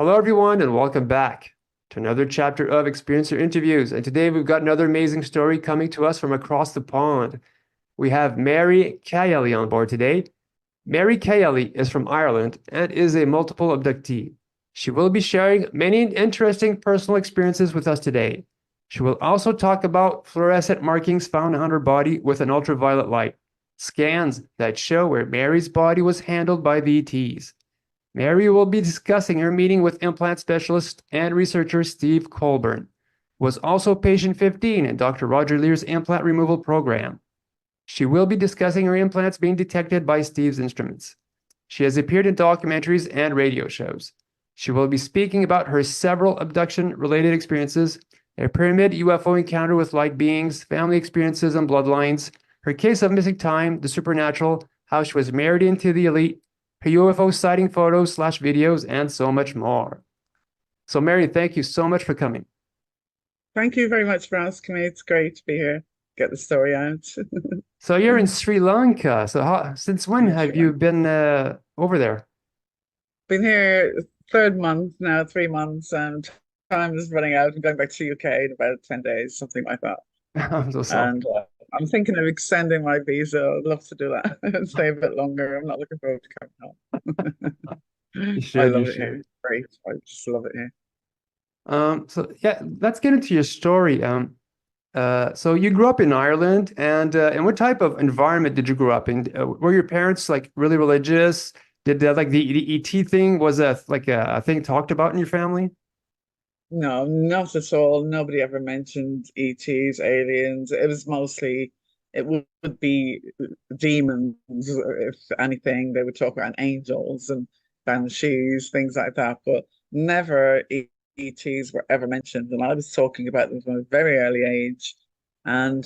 Hello, everyone, and welcome back to another chapter of Experiencer Interviews. And today we've got another amazing story coming to us from across the pond. We have Mary Kayali on board today. Mary Kayali is from Ireland and is a multiple abductee. She will be sharing many interesting personal experiences with us today. She will also talk about fluorescent markings found on her body with an ultraviolet light, scans that show where Mary's body was handled by the ETs. Mary will be discussing her meeting with implant specialist and researcher Steve Colburn, who was also patient 15 in Dr. Roger Lear's implant removal program. She will be discussing her implants being detected by Steve's instruments. She has appeared in documentaries and radio shows. She will be speaking about her several abduction-related experiences, a pyramid UFO encounter with light beings, family experiences and bloodlines, her case of missing time, the supernatural, how she was married into the elite, her UFO sighting photos/videos, and so much more. So, Mary, thank you so much for coming. Thank you very much for asking me. It's great to be here, get the story out. So, you're in Sri Lanka. So, since when In have Sri you Lanka. been over there? Been here third month now, 3 months, and time is running out. I'm going back to the UK in about 10 days, something like that. I'm so sorry. And I'm thinking of extending my visa. I'd love to do that and stay a bit longer. I'm not looking forward to coming You home. I should, you love it here. should. It's great. I just love it here. So yeah, let's get into your story. So you grew up in Ireland, and what type of environment did you grow up in? Were your parents like really religious? Did like the ET thing was a thing talked about in your family? No, not at all. Nobody ever mentioned ETs, aliens. It was mostly, it would be demons, if anything. They would talk about angels and banshees, things like that, but never ETs were ever mentioned. And I was talking about them from a very early age. And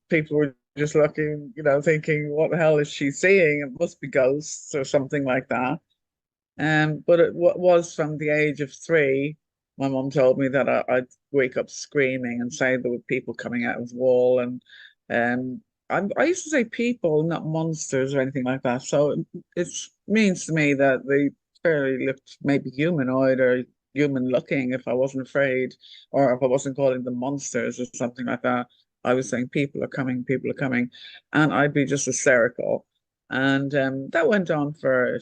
people were just looking, thinking, what the hell is she seeing? It must be ghosts or something like that. But it was from the age of 3. My mom told me that I'd wake up screaming and say there were people coming out of the wall, and I used to say people, not monsters or anything like that. So it means to me that they fairly looked maybe humanoid or human looking if I wasn't afraid, or if I wasn't calling them monsters or something like that. I was saying people are coming, and I'd be just hysterical. And that went on for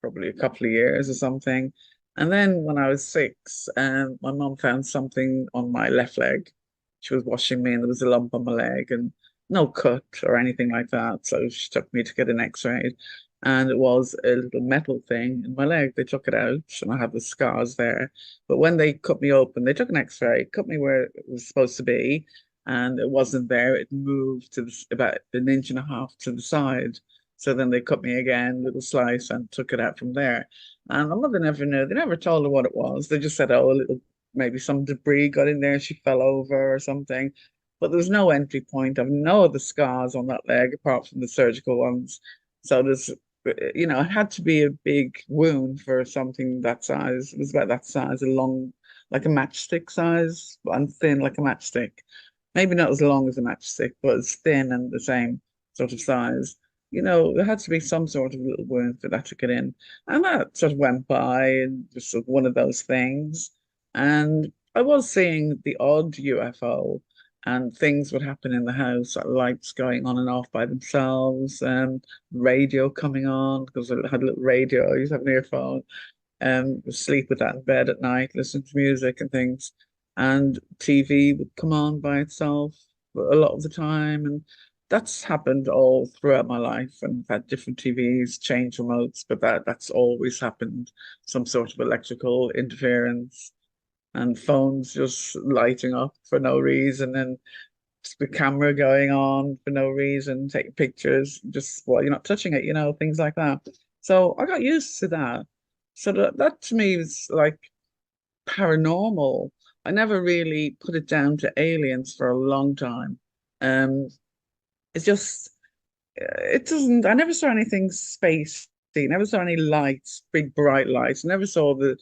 probably a couple of years or something. And then when I was 6, my mom found something on my left leg. She was washing me and there was a lump on my leg and no cut or anything like that. So she took me to get an x-ray and it was a little metal thing in my leg. They took it out and I have the scars there. But when they cut me open, they took an x-ray, cut me where it was supposed to be, and it wasn't there. It moved to about an inch and a half to the side. So then they cut me again, little slice, and took it out from there. And my mother never knew. They never told her what it was. They just said, oh, a little, maybe some debris got in there. She fell over or something. But there was no entry point. I've no other scars on that leg apart from the surgical ones. So it had to be a big wound for something that size. It was about that size, a long, like a matchstick size, and thin like a matchstick. Maybe not as long as a matchstick, but as thin and the same sort of size. There had to be some sort of little wound for that to get in. And that sort of went by and just sort of one of those things. And I was seeing the odd UFO and things would happen in the house, like lights going on and off by themselves, radio coming on because I had a little radio. I used to have an earphone and sleep with that in bed at night, listen to music and things. And TV would come on by itself a lot of the time. And that's happened all throughout my life. And I've had different TVs, change remotes, but that's always happened. Some sort of electrical interference and phones just lighting up for no reason and the camera going on for no reason, taking pictures, just while you're not touching it, things like that. So I got used to that. So that to me is like paranormal. I never really put it down to aliens for a long time. Um, it's just it doesn't. I never saw anything spacey. Never saw any lights, big bright lights. Never saw the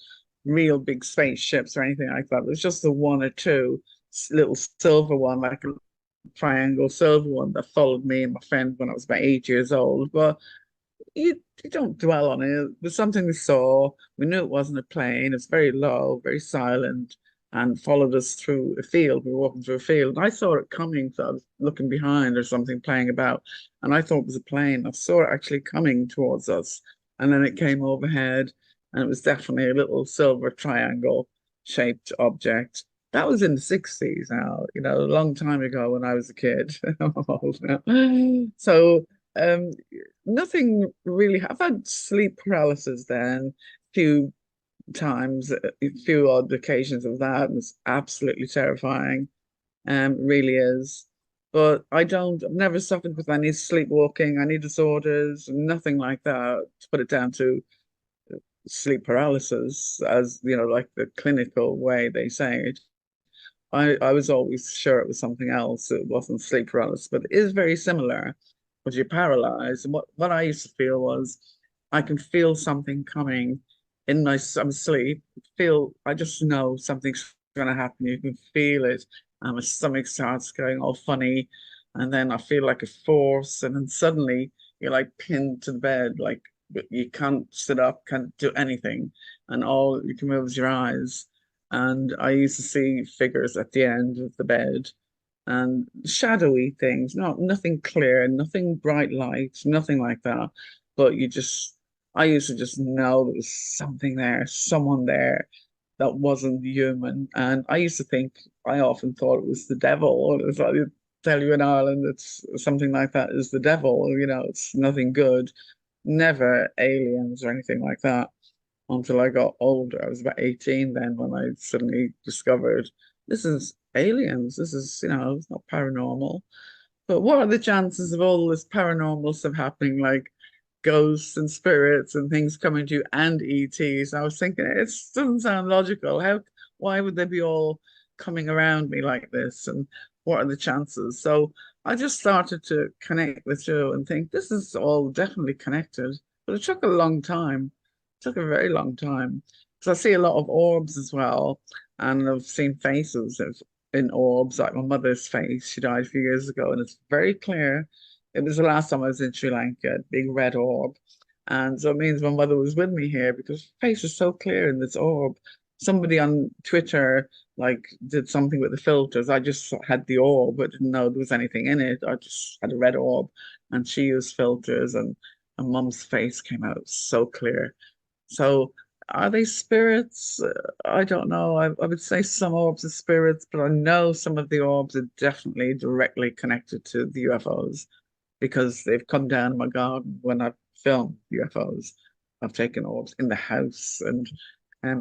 real big spaceships or anything like that. It was just the one or two little silver one, like a triangle silver one that followed me and my friend when I was about 8 years old. But you don't dwell on it. It was something we saw. We knew it wasn't a plane. It's very low, very silent, and followed us through a field. We were walking through a field. And I saw it coming, so I was looking behind or something playing about, and I thought it was a plane. I saw it actually coming towards us, and then it came overhead, and it was definitely a little silver triangle shaped object. That was in the 60s now, a long time ago when I was a kid. I'm old now. So nothing really. I've had sleep paralysis then, few times, a few odd occasions of that. And it's absolutely terrifying. Really is. But I've never suffered with any sleepwalking, any disorders, nothing like that. To put it down to sleep paralysis, as like the clinical way they say it. I was always sure it was something else. It wasn't sleep paralysis, but it is very similar. But you're paralyzed. And what I used to feel was I can feel something coming in my I'm asleep. I just know something's gonna happen. You can feel it. And my stomach starts going all funny. And then I feel like a force. And then suddenly you're like pinned to the bed, like you can't sit up, can't do anything. And all you can move is your eyes. And I used to see figures at the end of the bed and shadowy things, nothing clear, nothing bright lights, nothing like that. But I used to just know there was something there, someone there that wasn't human. And I often thought it was the devil. It's like they tell you in Ireland, it's something like that is the devil, it's nothing good, never aliens or anything like that until I got older. I was about 18 then when I suddenly discovered this is aliens. This is, it's not paranormal. But what are the chances of all this paranormal stuff happening, like ghosts and spirits and things coming to you and ETs? I was thinking it doesn't sound logical. Why would they be all coming around me like this? And what are the chances? So I just started to connect the two and think this is all definitely connected. But it took a long time. It took a very long time. Because I see a lot of orbs as well, and I've seen faces in orbs, like my mother's face. She died a few years ago, and it's very clear. It was the last time I was in Sri Lanka, big red orb. And so it means my mother was with me here because her face was so clear in this orb. Somebody on Twitter like did something with the filters. I just had the orb, but didn't know there was anything in it. I just had a red orb, and she used filters, and Mum's face came out so clear. So are they spirits? I don't know. I would say some orbs are spirits, but I know some of the orbs are definitely directly connected to the UFOs because they've come down in my garden when I've filmed UFOs. I've taken orbs in the house and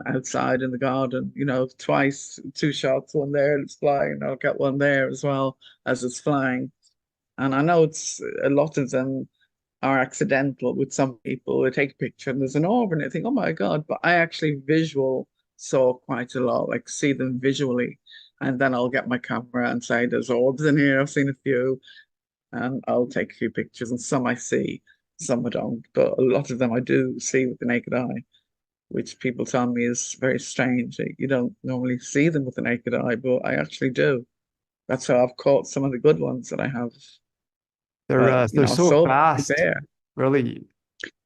outside in the garden, twice, two shots, one there, it's flying. I'll get one there as well as it's flying. And I know it's a lot of them are accidental with some people. They take a picture and there's an orb and they think, oh my God, but I actually visual saw quite a lot, like see them visually. And then I'll get my camera and say, there's orbs in here. I've seen a few, and I'll take a few pictures. And some I see, some I don't. But a lot of them I do see with the naked eye, which people tell me is very strange. You don't normally see them with the naked eye, but I actually do. That's how I've caught some of the good ones that I have. They're I so saw them right fast. there. Really.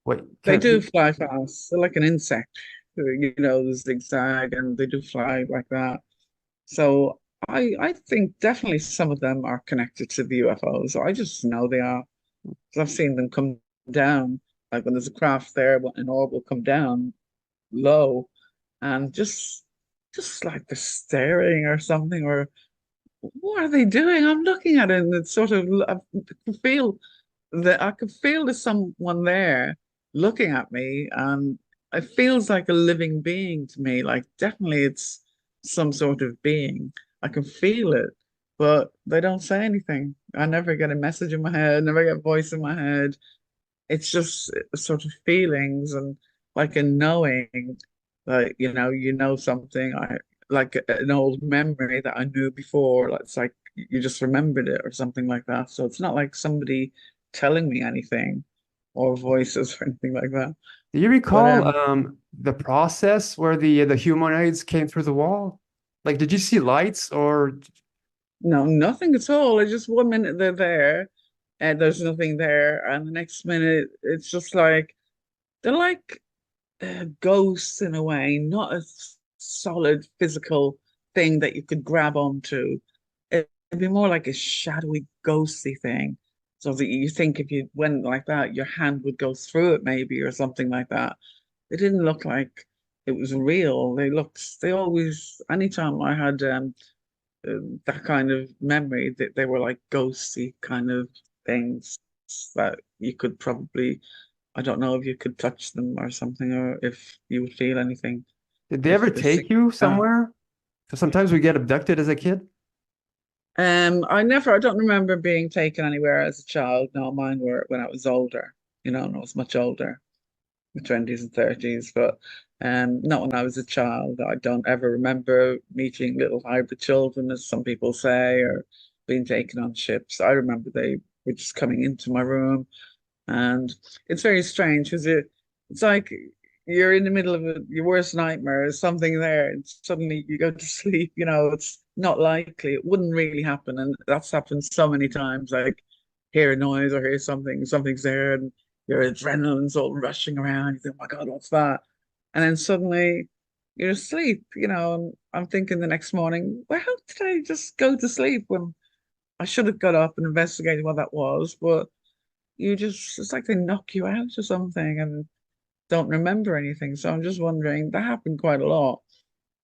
What They can do fly fast. They're like an insect, the zigzag, and they do fly like that. So I think definitely some of them are connected to the UFOs. I just know they are. 'Cause I've seen them come down, like when there's a craft there, an orb will come down low, and just like they're staring or something, or what are they doing? I'm looking at it, and it's sort of I can feel I could feel there's someone there looking at me, and it feels like a living being to me. Like definitely it's some sort of being. I can feel it, but they don't say anything. I never get a message in my head, never get a voice in my head. It's just sort of feelings and like a knowing that you know something. I like an old memory that I knew before. Like, it's like you just remembered it or something like that. So it's not like somebody telling me anything or voices or anything like that. do you But recall the process where the humanoids came through the wall? Like, did you see lights or no, nothing at all. It's just one minute they're there, and there's nothing there. And the next minute, it's just like they're like ghosts in a way, not a solid physical thing that you could grab onto. It'd be more like a shadowy, ghostly thing. So that you think if you went like that, your hand would go through it, maybe, or something like that. It didn't look like it was real. They always, anytime I had that kind of memory, that they were like ghostly kind of things that you could probably, I don't know if you could touch them or something, or if you would feel anything. Did they ever If it's take you uh, somewhere? Because sometimes we get abducted as a kid. I don't remember being taken anywhere as a child. No, mine were when I was older, and I was much older, my 20s and 30s, but not when I was a child. I don't ever remember meeting little hybrid children, as some people say, or being taken on ships. I remember they were just coming into my room. And it's very strange because it's like you're in the middle of your worst nightmare, there's something there, and suddenly you go to sleep. It's not likely. It wouldn't really happen. And that's happened so many times. Like, hear a noise or hear something, something's there, and your adrenaline's all rushing around. You think, oh my God, what's that? And then suddenly you're asleep, and I'm thinking the next morning, well, how did I just go to sleep when I should have got up and investigated what that was? But it's like they knock you out or something and don't remember anything. So I'm just wondering, that happened quite a lot.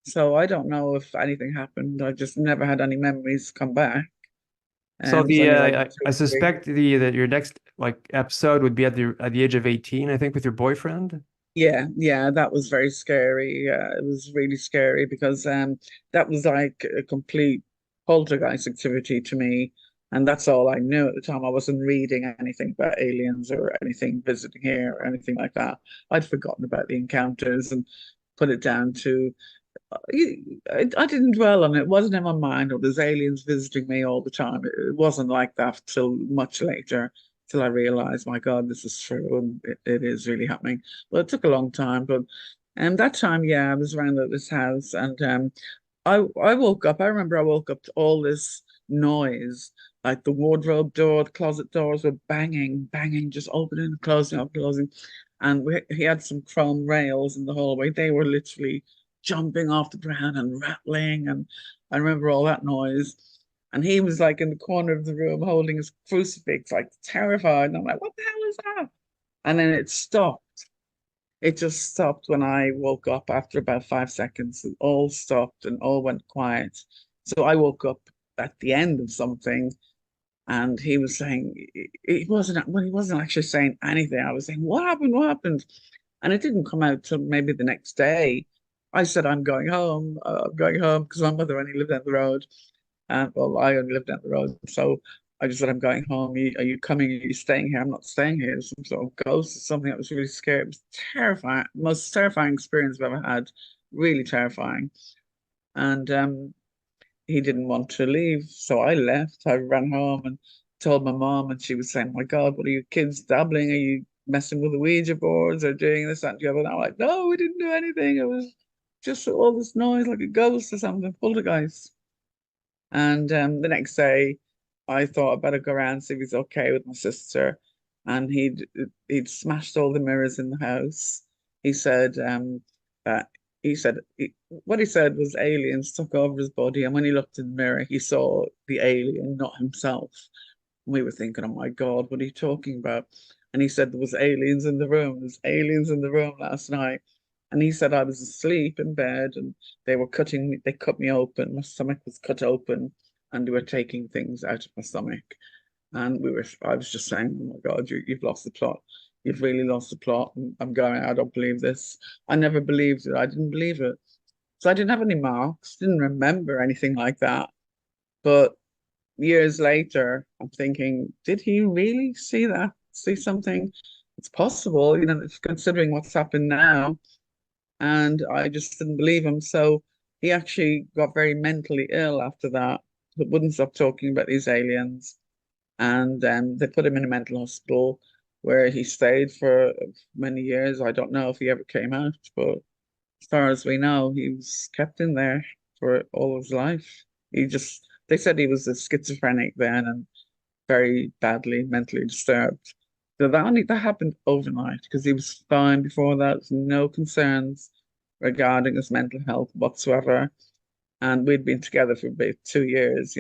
So I don't know if anything happened. I just never had any memories come back. So And it was only like I 2 or 3. suspect that your next like episode would be at the age of 18, I think, with your boyfriend. Yeah, yeah, that was very scary. It was really scary because that was like a complete poltergeist activity to me. And that's all I knew at the time. I wasn't reading anything about aliens or anything visiting here or anything like that. I'd forgotten about the encounters and put it down to I didn't dwell on it. It wasn't in my mind, or there's aliens visiting me all the time. It wasn't like that till much later, till I realized, my God, this is true and it is really happening. Well, it took a long time, but that time, yeah, I was around at this house and I woke up. I remember I woke up to all this noise, like the wardrobe door, the closet doors were banging, banging, just opening and closing, up, closing. And he had some chrome rails in the hallway. They were literally jumping off the ground and rattling. And I remember all that noise. And he was like in the corner of the room holding his crucifix, like terrified. And I'm like, what the hell is that? And then it stopped. It just stopped when I woke up after about 5 seconds. It all stopped and all went quiet. So I woke up at the end of something, and he was saying it wasn't well, he wasn't actually saying anything. I was saying, what happened? What happened? And it didn't come out till maybe the next day. I said, I'm going home. I'm going home because my mother only lived down the road. And well, I only lived down the road. So I just said, I'm going home. Are you coming? Are you staying here? I'm not staying here. There's some sort of ghost or something that was really scary. It was terrifying, most terrifying experience I've ever had. Really terrifying. And he didn't want to leave. So I left. I ran home and told my mom, and she was saying, my God, what are you kids dabbling? Are you messing with the Ouija boards or doing this, that, and the other? And I'm like, no, we didn't do anything. It was just all this noise like a ghost or something, poltergeist. And the next day, I thought I'd better go around and see if he's okay with my sister. And he'd smashed all the mirrors in the house. He said that what he said was aliens took over his body, and when he looked in the mirror, he saw the alien, not himself. And we were thinking, oh my God, what are you talking about? And he said there was aliens in the room. There's aliens in the room last night. And he said I was asleep in bed and they were cutting me, they cut me open. My stomach was cut open and they were taking things out of my stomach. And I was just saying, oh my God, you've lost the plot. You've really lost the plot. And I'm going, I don't believe this. I never believed it. I didn't believe it. So I didn't have any marks, didn't remember anything like that. But years later, I'm thinking, did he really see that? See something? It's possible, considering what's happened now. And I just didn't believe him. So he actually got very mentally ill after that, but wouldn't stop talking about these aliens. And they put him in a mental hospital where he stayed for many years. I don't know if he ever came out, but as far as we know, he was kept in there for all his life. They said he was a schizophrenic then and very badly mentally disturbed. So that happened overnight because he was fine before that. No concerns regarding his mental health whatsoever. And we'd been together for about 2 years,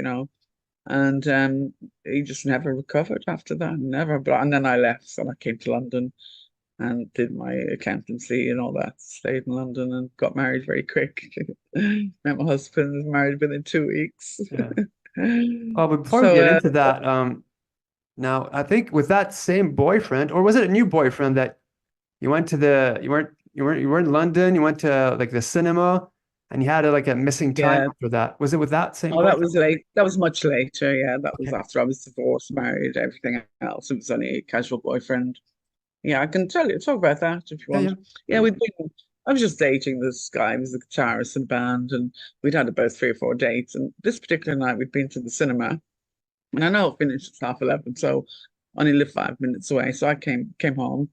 and he just never recovered after that, never. But and then I left and I came to London and did my accountancy and all that. Stayed in London and got married very quick. Met my husband, was married within 2 weeks. Yeah. Oh, but before we So get into that, now I think with that same boyfriend, or was it a new boyfriend that you went to you were in London, you went to like the cinema and you had like a missing time yeah. after that. Was it with that same Oh, that boyfriend? was late. That was much later. Yeah, that was Okay. after I was divorced, married, everything else. It was only a casual boyfriend. Yeah, I can talk about that if you Yeah, want. yeah. Yeah, I was just dating this guy. He was the guitarist in the band, and we'd had about 3 or 4 dates. And this particular night, we'd been to the cinema, and I know it finished at 11:30, so I only live 5 minutes away. So I came home,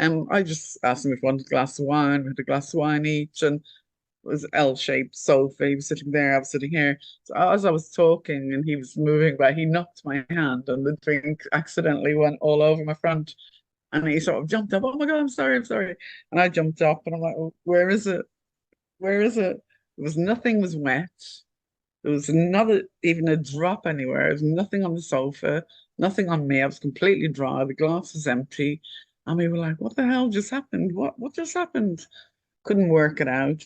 and I just asked him if he wanted a glass of wine. We had a glass of wine each, and it was L-shaped sofa. He was sitting there, I was sitting here. So as I was talking and he was moving about, he knocked my hand, and the drink accidentally went all over my front. And he sort of jumped up. Oh my God, I'm sorry, I'm sorry. And I jumped up and I'm like, oh, where is it? Where is it? Nothing was wet. There was not even a drop anywhere. There was nothing on the sofa, nothing on me. I was completely dry. The glass was empty. And we were like, what the hell just happened? What just happened? Couldn't work it out.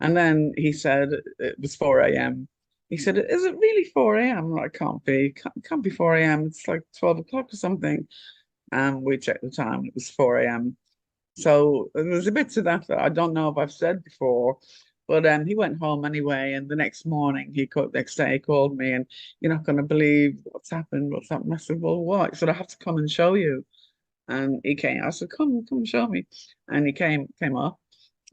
And then he said it was 4 a.m. He said, is it really 4 a.m.? I'm like, can't be. Can't be 4 a.m. It's like 12 o'clock or something. And we checked the time. It was 4 a.m. So there's a bit to that that I don't know if I've said before, but he went home anyway. And the next morning, next day, he called me, and you're not going to believe what's happened. What's happened? I said, well, what? He said, I have to come and show you. And he came. I said, come and show me. And he came up,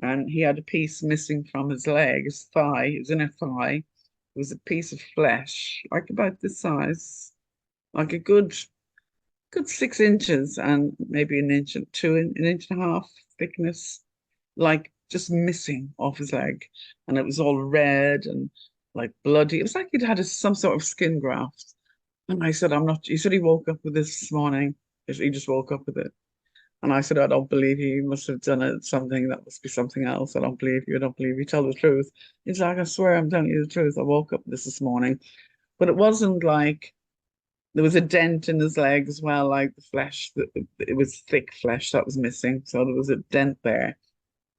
and he had a piece missing from his leg, his thigh. His inner thigh. It was a piece of flesh, like about this size, like a good 6 inches and maybe an inch and an inch and a half thickness, like just missing off his leg. And it was all red and like bloody. It was like he'd had some sort of skin graft. And I said, I'm not, he said he woke up with this morning. He just woke up with it. And I said, I don't believe you. You must have done it something. That must be something else. I don't believe you. I don't believe you. Tell the truth. He's like, I swear I'm telling you the truth. I woke up with this morning. But it wasn't like there was a dent in his leg as well, like the flesh. It was thick flesh that was missing, so there was a dent there.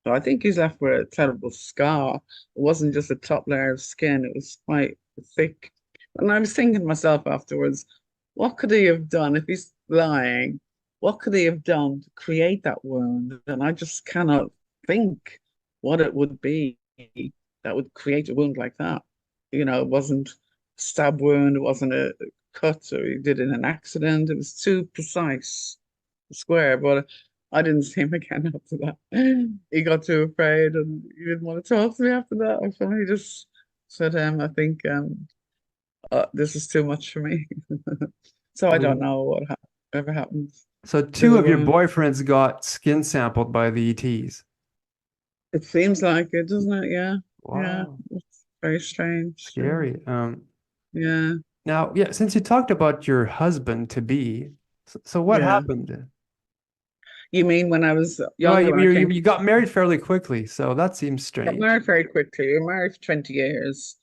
So I think he's left with a terrible scar. It wasn't just a top layer of skin; it was quite thick. And I was thinking to myself afterwards, what could he have done if he's lying? What could he have done to create that wound? And I just cannot think what it would be that would create a wound like that. It wasn't a stab wound, it wasn't a cut, or he did it in an accident. It was too precise, square. But I didn't see him again after that. He got too afraid and he didn't want to talk to me after that. I finally just said, I think this is too much for me. So I don't Oh, know ever happens so to two the of your wound. boyfriends got skin sampled by the ETs. It seems like it, doesn't it? Yeah. Yeah. Wow, It's very strange. scary. Yeah. Now, yeah, since you talked about your husband to be, so what Yeah. happened? You mean when I was Well, younger, when I came to you got married fairly quickly, so that seems got strange. married very quickly. We were married for 20 years.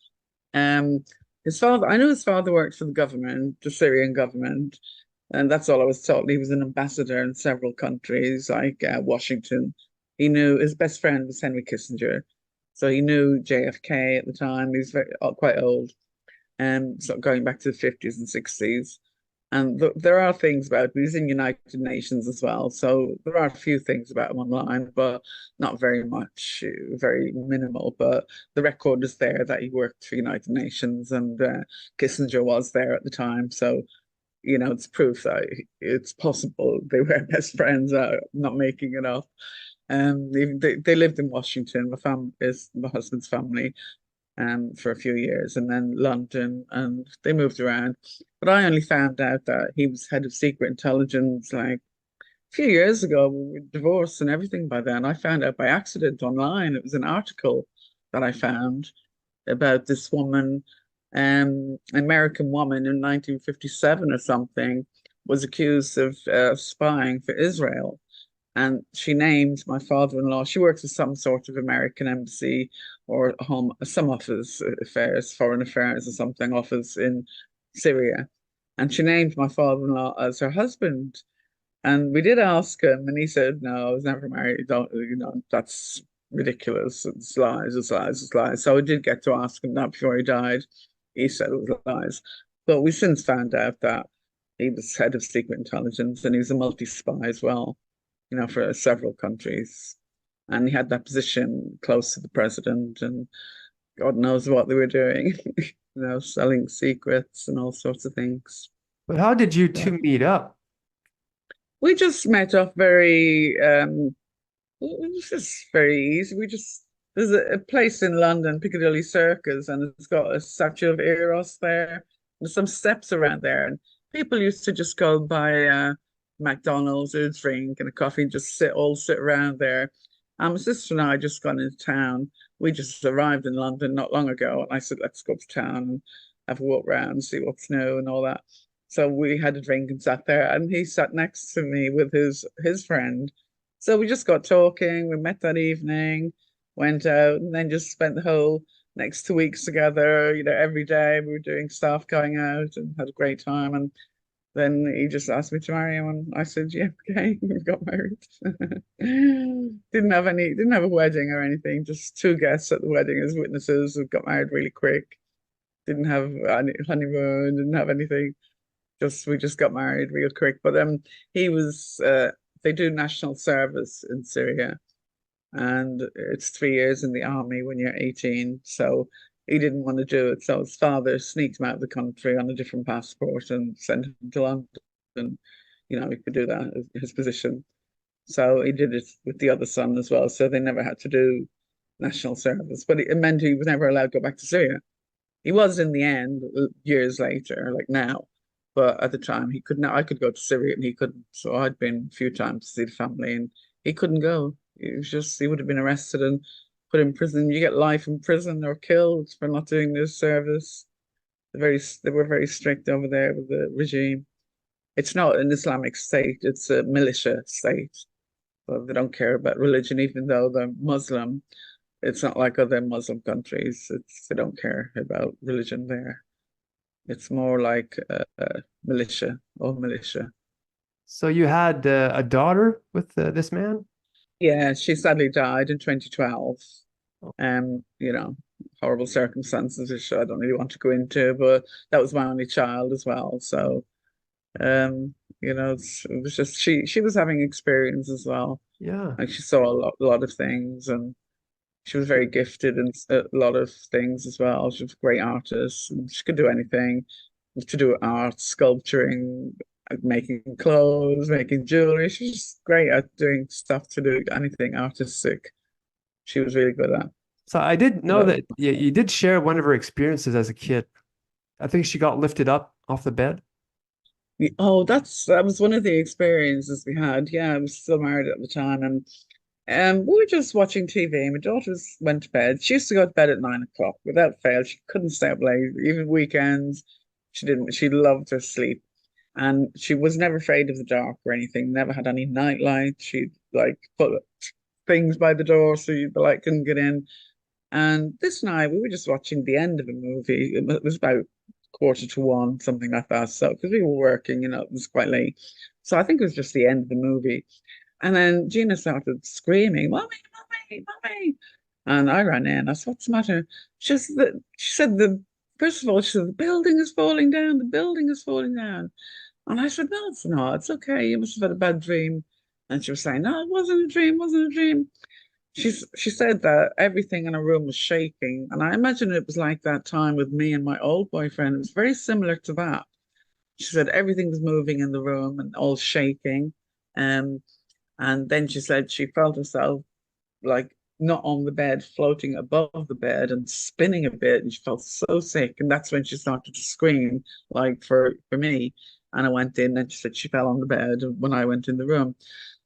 Um, his father, I knew his father worked for the government, the Syrian government, and that's all I was told. He was an ambassador in several countries, like Washington. He knew his best friend was Henry Kissinger, so he knew JFK at the time. He was quite old, and so going back to the 50s and 60s. And there are things about him. He's in United Nations as well. So there are a few things about him online, but not very much, very minimal. But the record is there that he worked for United Nations, and Kissinger was there at the time. So, it's proof that it's possible they were best friends. Not making it up. They lived in Washington. My husband's family for a few years, and then London, and they moved around. But I only found out that he was head of secret intelligence like a few years ago. We were divorced and everything by then. I found out by accident online. It was an article that I found about this woman. American woman in 1957 or something was accused of spying for Israel. And she named my father-in-law. She works at some sort of American embassy or home, some office affairs, foreign affairs or something office in Syria. And she named my father-in-law as her husband. And we did ask him, and he said, "No, I was never married. Don't, that's ridiculous. It's lies, it's lies, it's lies." So I did get to ask him that before he died. He said it was lies. But we since found out that he was head of secret intelligence and he was a multi-spy as well, for several countries. And he had that position close to the president, and God knows what they were doing, selling secrets and all sorts of things. But how did you But two meet up? we just met up very it was just very easy. There's a place in London, Piccadilly Circus, and it's got a statue of Eros there. There's some steps around there, and people used to just go by McDonald's or a drink and a coffee and just sit around there. My sister and I just gone into town. We just arrived in London not long ago, and I said, let's go to town and have a walk around, see what's new and all that. So we had a drink and sat there, and he sat next to me with his friend. So we just got talking. We met that evening, went out, and then just spent the whole next 2 weeks together. Every day we were doing stuff, going out, and had a great time. And then he just asked me to marry him, and I said, "Yeah, okay." We got married. Didn't have a wedding or anything. Just two guests at the wedding as witnesses. We got married really quick. Didn't have any honeymoon. Didn't have anything. We just got married real quick. But he was they do national service in Syria, and it's 3 years in the army when you're 18. So he didn't want to do it. So his father sneaked him out of the country on a different passport and sent him to London. He could do that, his position. So he did it with the other son as well. So they never had to do national service, but it meant he was never allowed to go back to Syria. He was in the end, years later, like now. But at the time, he couldn't. I could go to Syria and he couldn't. So I'd been a few times to see the family and he couldn't go. He would have been arrested and put in prison. You get life in prison or killed for not doing this service. They were very strict over there with the regime. It's not an Islamic state, it's a militia state. So they don't care about religion, even though they're Muslim. It's not like other Muslim countries. They don't care about religion there. It's more like militia or militia. So you had a daughter with this man? Yeah, she sadly died in 2012. Oh, You know, horrible circumstances, which I don't really want to go into, but that was my only child as well. So, it was just she was having experience as well. yeah. Like she saw a lot of things, and she was very gifted in a lot of things as well. She was a great artist, and she could do anything to do with art, sculpturing, making clothes, making jewelry. She's just great at doing stuff to do anything artistic. She was really good at. So I did So know that was that you did share one of her experiences as a kid. I think she got lifted up off the bed. oh, that was one of the experiences we had. Yeah, I was still married at the time, and we were just watching TV. My daughter went to bed. She used to go to bed at 9 o'clock without fail. She couldn't stay up late, even weekends. She didn't. She loved her sleep, and she was never afraid of the dark or anything. Never had any night light. She'd like put things by the door so the light couldn't get in. And this night we were just watching the end of a movie. It was about quarter to one, something like that. So because we were working, it was quite late. So I think it was just the end of the movie. And then Gina started screaming, "Mommy, mommy, mommy!" And I ran in. I said, "What's the matter?" She said the first of all, she said, "The building is falling down, the building is falling down." And I said, "No, it's not. It's okay. You must have had a bad dream." And she was saying, "No, it wasn't a dream, it wasn't a dream." She said that everything in her room was shaking. And I imagine it was like that time with me and my old boyfriend. It was very similar to that. She said everything was moving in the room and all shaking. Um, and then she said she felt herself like not on the bed, floating above the bed and spinning a bit. And she felt so sick. And that's when she started to scream, like for me. And I went in and she said she fell on the bed when I went in the room.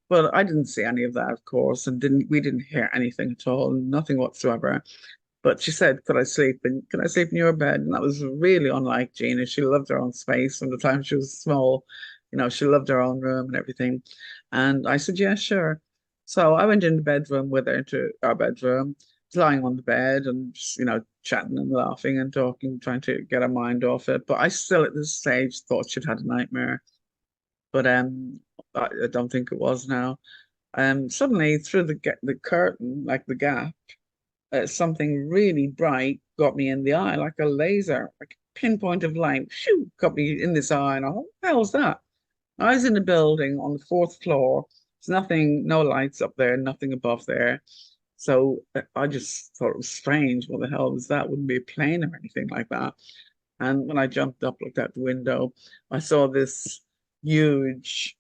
Well, I didn't see any of that, of course, and we didn't hear anything at all, nothing whatsoever. But she said, could I sleep in your bed? And that was really unlike Gina. She loved her own space from the time she was small. She loved her own room and everything. And I said, yeah, sure. So I went in the bedroom with her into our bedroom, lying on the bed and just, chatting and laughing and talking, trying to get her mind off it. But I still at this stage thought she'd had a nightmare. But I don't think it was now. Suddenly through the curtain, like the gap, something really bright got me in the eye, like a laser, like a pinpoint of light. Shoo, got me in this eye, and I thought, what the hell's that? I was in a building on the fourth floor. There's nothing, no lights up there, nothing above there. So I just thought it was strange. What the hell was that? Wouldn't be a plane or anything like that. And when I jumped up, looked out the window, I saw this huge,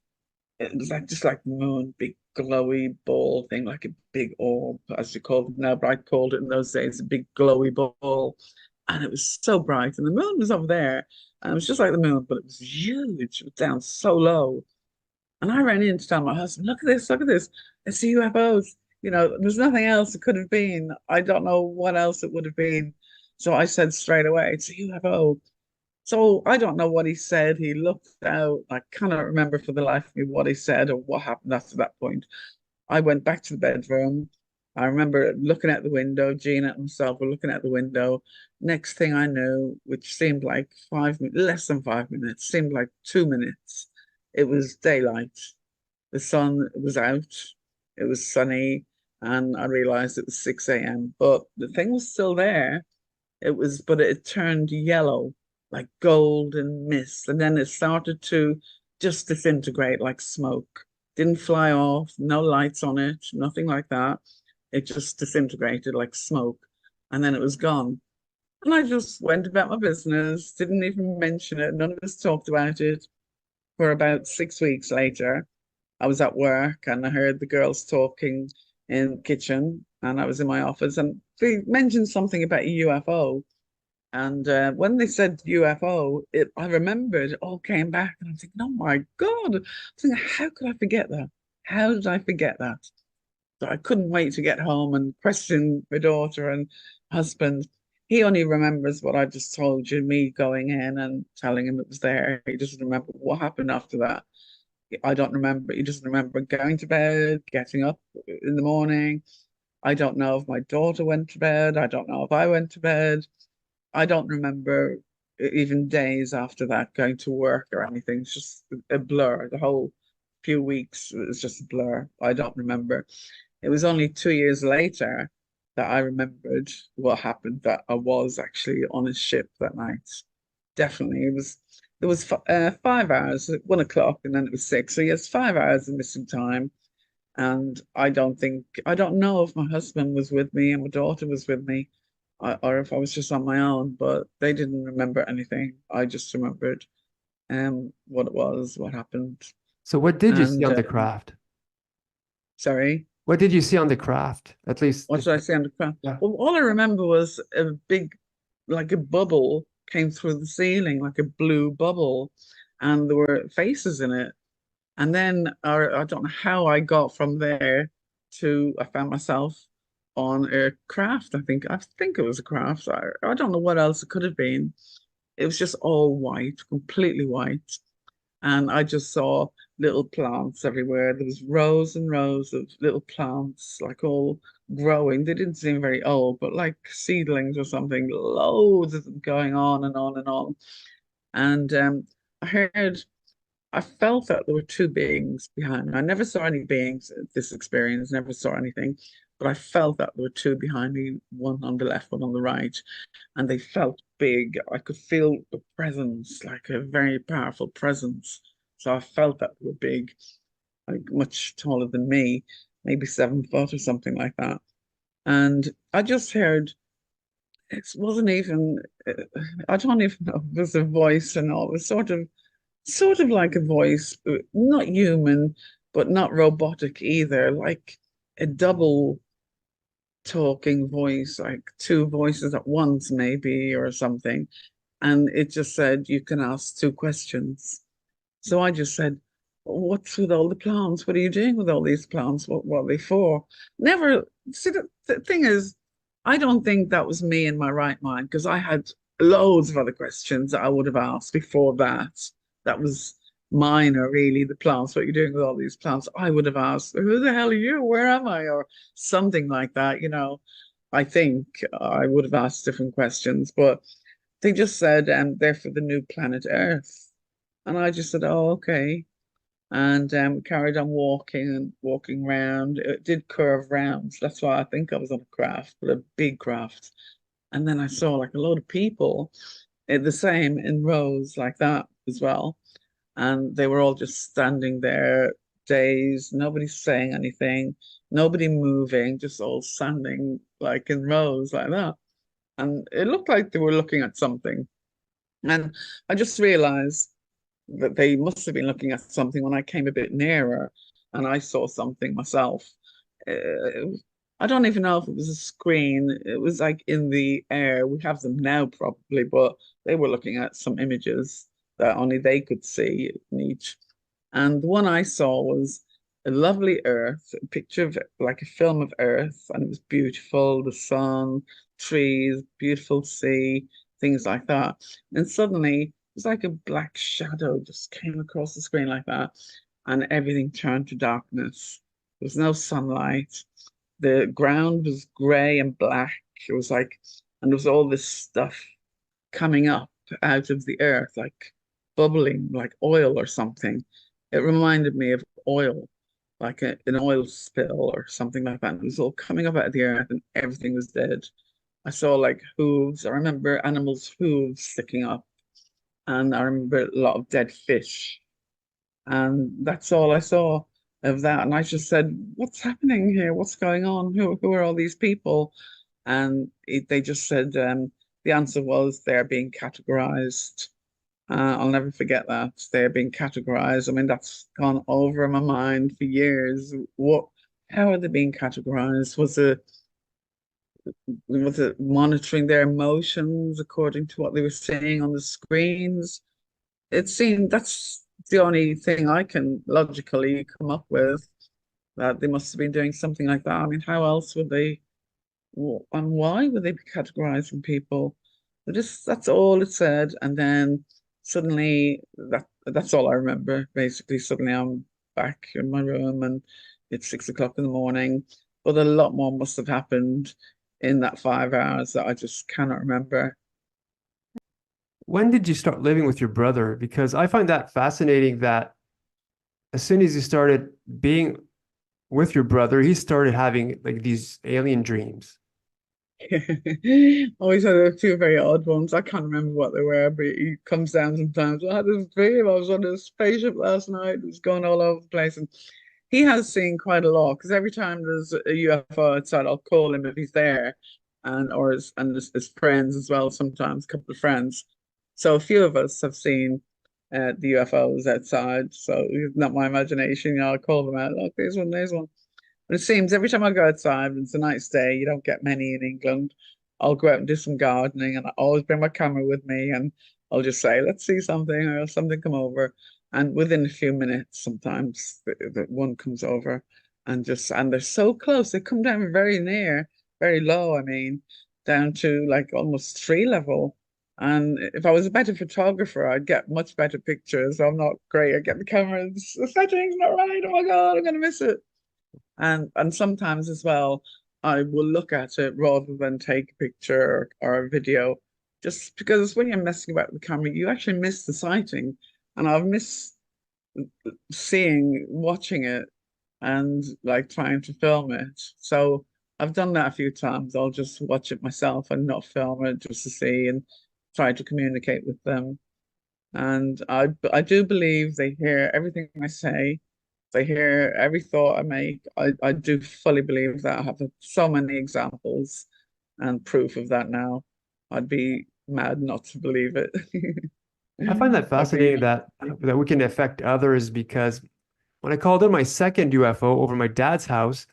it was like just like the moon, big glowy ball thing, like a big orb, as you call it now, but I called it in those days a big glowy ball. And it was so bright, and the moon was over there, and it was just like the moon, but it was huge. It was down so low. And I ran in to tell my husband, look at this. It's UFOs. There's nothing else it could have been. I don't know what else it would have been. So I said straight away, it's a UFO. So I don't know what he said. He looked out. I cannot remember for the life of me what he said or what happened after that point. I went back to the bedroom. I remember looking at the window. Gina and myself were looking at the window. Next thing I knew, which seemed like 5 minutes, less than 5 minutes, seemed like 2 minutes. It was daylight. The sun was out. It was sunny, and I realized it was 6 a.m. But the thing was still there. But it turned yellow, like golden mist. And then it started to just disintegrate like smoke. Didn't fly off, no lights on it, nothing like that. It just disintegrated like smoke. And then it was gone. And I just went about my business, didn't even mention it. None of us talked about it. For about 6 weeks later, I was at work and I heard the girls talking in the kitchen, and I was in my office and they mentioned something about a UFO. And when they said UFO, I remembered it all came back, and I'm thinking, oh my God, I'm thinking, how could I forget that? How did I forget that? So I couldn't wait to get home and question my daughter and husband. He only remembers what I just told you, me going in and telling him it was there. He doesn't remember what happened after that. I don't remember. He doesn't remember going to bed, getting up in the morning. I don't know if my daughter went to bed. I don't know if I went to bed. I don't remember even days after that going to work or anything. It's just a blur. The whole few weeks was just a blur. I don't remember. It was only 2 years later that I remembered what happened, that I was actually on a ship that night. Definitely. It was 5 hours at 1 o'clock, and then it was six. So yes, 5 hours of missing time. And I don't know if my husband was with me and my daughter was with me, or if I was just on my own, but they didn't remember anything. I just remembered what it was, what happened. So what did you see And on the craft? sorry, What did you see on the craft? At least what this, did I say on the crowd? yeah. Well, all I remember was a big, like a bubble came through the ceiling, like a blue bubble, and there were faces in it. And then I don't know how I got from there to I found myself on a craft. I think it was a craft. I don't know what else it could have been. It was just all white, completely white. And I just saw little plants everywhere. There was rows and rows of little plants, like all growing. They didn't seem very old, but like seedlings or something. Loads of them going on and on and on. And I heard I felt that there were two beings behind me. I never saw any beings at this experience, never saw anything, but I felt that there were two behind me, one on the left, one on the right, and they felt big. I could feel the presence, like a very powerful presence. So I felt that they were big, like much taller than me, maybe 7 foot or something like that. And I just heard it wasn't even, I don't even know if it was a voice and all. It was sort of like a voice, not human, but not robotic either, like a double talking voice, like two voices at once, maybe, or something. And it just said, you can ask two questions. So I just said, what's with all the plants? What are you doing with all these plants? What are they for? Never, see, the thing is, I don't think that was me in my right mind because I had loads of other questions that I would have asked before that. That was minor, really. The plants, what you're doing with all these plants. I would have asked, "Who the hell are you? Where am I?" Or something like that. I think I would have asked different questions, but they just said, they're for the new planet Earth. And I just said, oh, okay. And we carried on walking and walking round. It did curve round. So that's why I think I was on a craft, but a big craft. And then I saw like a load of people, the same in rows like that as well. And they were all just standing there, dazed, nobody saying anything, nobody moving, just all standing like in rows like that. And it looked like they were looking at something. And I just realized that they must have been looking at something when I came a bit nearer and I saw something myself. I don't even know if it was a screen. It was like in the air. We have them now probably, but they were looking at some images that only they could see in each. And the one I saw was a lovely Earth, a picture of like a film of Earth, and it was beautiful, the sun, trees, beautiful sea, things like that. And suddenly it was like a black shadow just came across the screen like that, and everything turned to darkness. There was no sunlight. The ground was grey and black. It was like, and there was all this stuff coming up out of the earth, like bubbling, like oil or something. It reminded me of oil, like an oil spill or something like that. It was all coming up out of the earth and everything was dead. I saw like hooves. I remember animals' hooves sticking up, and I remember a lot of dead fish. And that's all I saw of that. And I just said, "What's happening here? What's going on? Who are all these people?" And they just said the answer was they're being categorized. I'll never forget that. They're being categorized. I mean, that's gone over my mind for years. How are they being categorized? Was it monitoring their emotions according to what they were seeing on the screens? It seemed that's the only thing I can logically come up with, that they must have been doing something like that. I mean, how else would they, and why would they be categorizing people? That's all it said. And then suddenly that's all I remember. Basically, suddenly I'm back in my room and it's 6 o'clock in the morning. But a lot more must have happened in that 5 hours that I just cannot remember. When did you start living with your brother? Because I find that fascinating that as soon as you started being with your brother, he started having like these alien dreams. Always had two very odd ones. I can't remember what they were, but he comes down sometimes. I had this dream. I was on a spaceship last night. It was going all over the place. And he has seen quite a lot because every time there's a UFO outside, I'll call him if he's there, and or his friends as well. Sometimes a couple of friends. So a few of us have seen the UFOs outside. So it's not my imagination. I'll call them out. Look, there's one. There's one. But it seems every time I go outside, and it's a nice day, you don't get many in England. I'll go out and do some gardening, and I always bring my camera with me, and I'll just say, "Let's see something," or something come over. And within a few minutes, sometimes the one comes over, and they're so close. They come down very near, very low. I mean, down to like almost tree level. And if I was a better photographer, I'd get much better pictures. I'm not great. I get the camera, the setting's not right. Oh my God, I'm gonna miss it. And sometimes as well, I will look at it rather than take a picture or a video, just because when you're messing about with the camera, you actually miss the sighting. And I've missed watching it and like trying to film it. So I've done that a few times. I'll just watch it myself and not film it just to see and try to communicate with them. And I do believe they hear everything I say. They hear every thought I make. I do fully believe that. I have so many examples and proof of that now. I'd be mad not to believe it. I find that I'd be fascinating that we can affect others because when I called in my second UFO over my dad's house,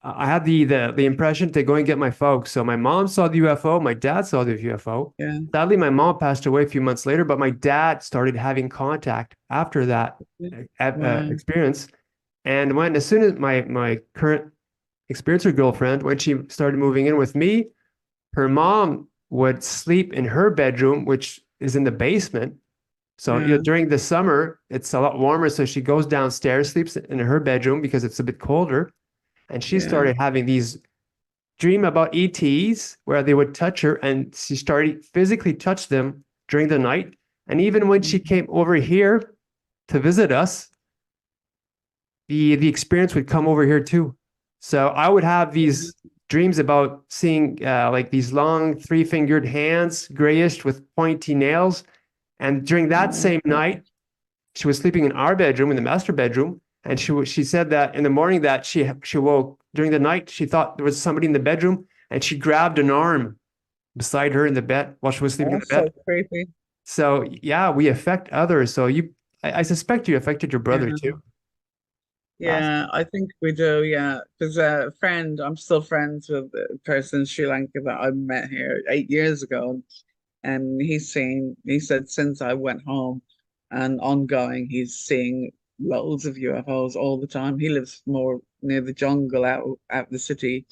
I had the impression to go and get my folks. So my mom saw the UFO, my dad saw the UFO. yeah. Sadly, my mom passed away a few months later, but my dad started having contact after that Wow. experience. And as soon as my current experiencer girlfriend, when she started moving in with me, her mom would sleep in her bedroom, which is in the basement. So, Yeah, during the summer, it's a lot warmer. So she goes downstairs, sleeps in her bedroom because it's a bit colder. And she yeah. started having these dream about ETs where they would touch her, and she started physically touch them during the night. And even when she Mhm. came over here to visit us, the experience would come over here too. So I would have these dreams about seeing like these long three-fingered hands, grayish with pointy nails. And during that Oh, same night, she was sleeping in our bedroom, in the master bedroom, and she said that in the morning that she woke during the night, she thought there was somebody in the bedroom, and she grabbed an arm beside her in the bed while she was sleeping in the that's bed. so creepy. So yeah, we affect others. So I suspect you affected your brother Yeah. too. That's Yeah, I think we do. Yeah, because a friend, I'm still friends with a person in Sri Lanka that I met here 8 years ago, and he said since I went home and ongoing, he's seeing loads of UFOs all the time. He lives more near the jungle, out the city,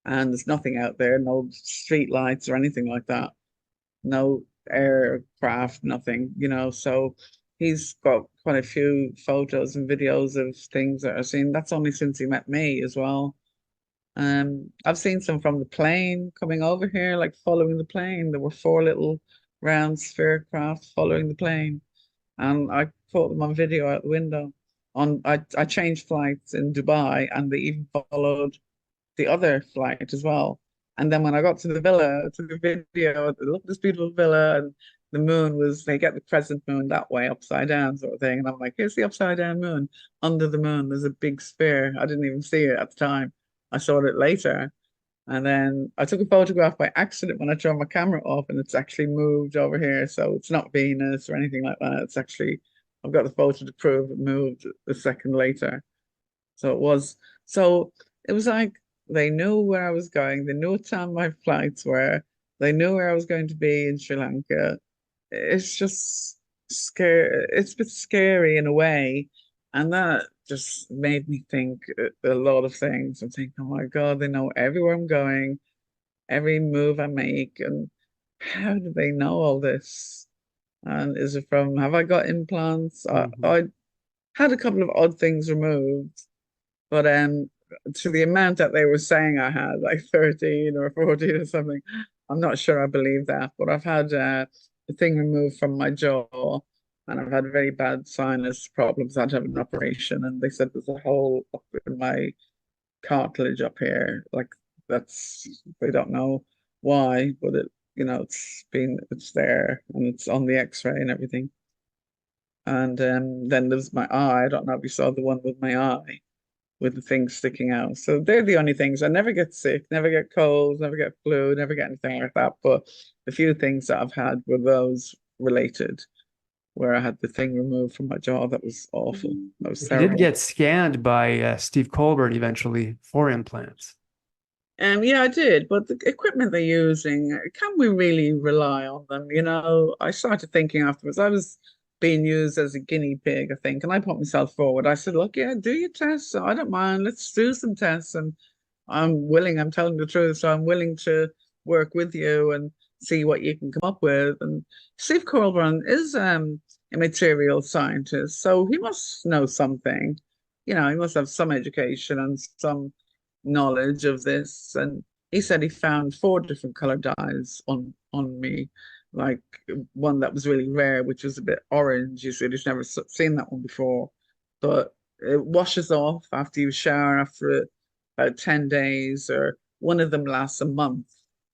and there's nothing out there, no street lights or anything like that, no aircraft, nothing, so he's got quite a few photos and videos of things that I've seen. That's only since he met me as well. I've seen some from the plane coming over here, like following the plane. There were four little round sphere craft following the plane, and I caught them on video out the window. I changed flights in Dubai, and they even followed the other flight as well. And then when I got to the villa, I took a video. Look, this beautiful villa, and the moon was. They get the crescent moon that way, upside down, sort of thing. And I'm like, here's the upside down moon. Under the moon, there's a big sphere. I didn't even see it at the time. I saw it later. And then I took a photograph by accident when I turned my camera off, and it's actually moved over here. So it's not Venus or anything like that. It's actually, I've got the photo to prove it moved a second later. So it was, so it was like they knew where I was going. They knew what time my flights were. They knew where I was going to be in Sri Lanka. It's just scary. It's a bit scary in a way. And that just made me think a lot of things. I'm thinking, oh my God, they know everywhere I'm going, every move I make. And how do they know all this? And is it from, have I got implants? Mhm. I had a couple of odd things removed, but to the amount that they were saying I had, like 13 or 14 or something, I'm not sure I believe that. But I've had a thing removed from my jaw, and I've had very bad sinus problems. I had to have an operation, and they said there's a hole up in my cartilage up here. Like they don't know why, but it's there and it's on the X-ray and everything. And then there's my eye. I don't know if you saw the one with my eye with the things sticking out. So they're the only things. I never get sick, never get colds, never get flu, never get anything like that. But the few things that I've had were those related, where I had the thing removed from my jaw. That was awful. That was You did terrible. get scanned by Steve Colbert eventually for implants. Yeah, I did. But the equipment they're using, can we really rely on them? I started thinking afterwards, I was being used as a guinea pig, I think, and I put myself forward. I said, look, yeah, do your tests. I don't mind. Let's do some tests. And I'm willing, I'm telling the truth, so I'm willing to work with you and see what you can come up with. And Steve Colburn is a material scientist, so he must know something. He must have some education and some knowledge of this. And he said he found four different color dyes on me, like one that was really rare, which was a bit orange. He said he's never seen that one before, but it washes off after you shower after about 10 days, or one of them lasts a month.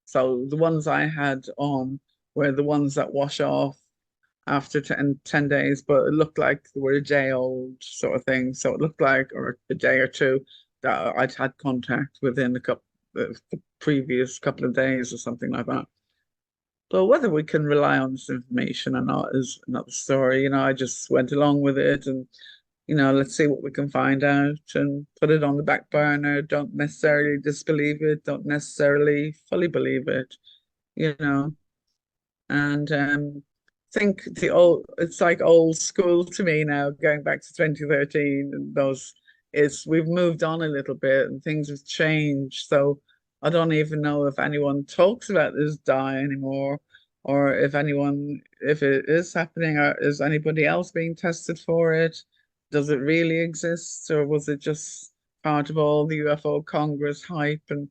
So the ones I had on were the ones that wash off after 10 days, but it looked like they were a day old sort of thing. So it looked like, or a day or two, that I'd had contact within the previous couple of days or something like that. But whether we can rely on this information or not is another story. I just went along with it, and let's see what we can find out and put it on the back burner. Don't necessarily disbelieve it, don't necessarily fully believe it, you know. And think it's like old school to me now, going back to 2013, and those it's we've moved on a little bit and things have changed. So I don't even know if anyone talks about this dye anymore, or if anyone, if it is happening, or is anybody else being tested for it? Does it really exist, or was it just part of all the UFO Congress hype and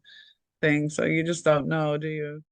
things? So you just don't know, do you?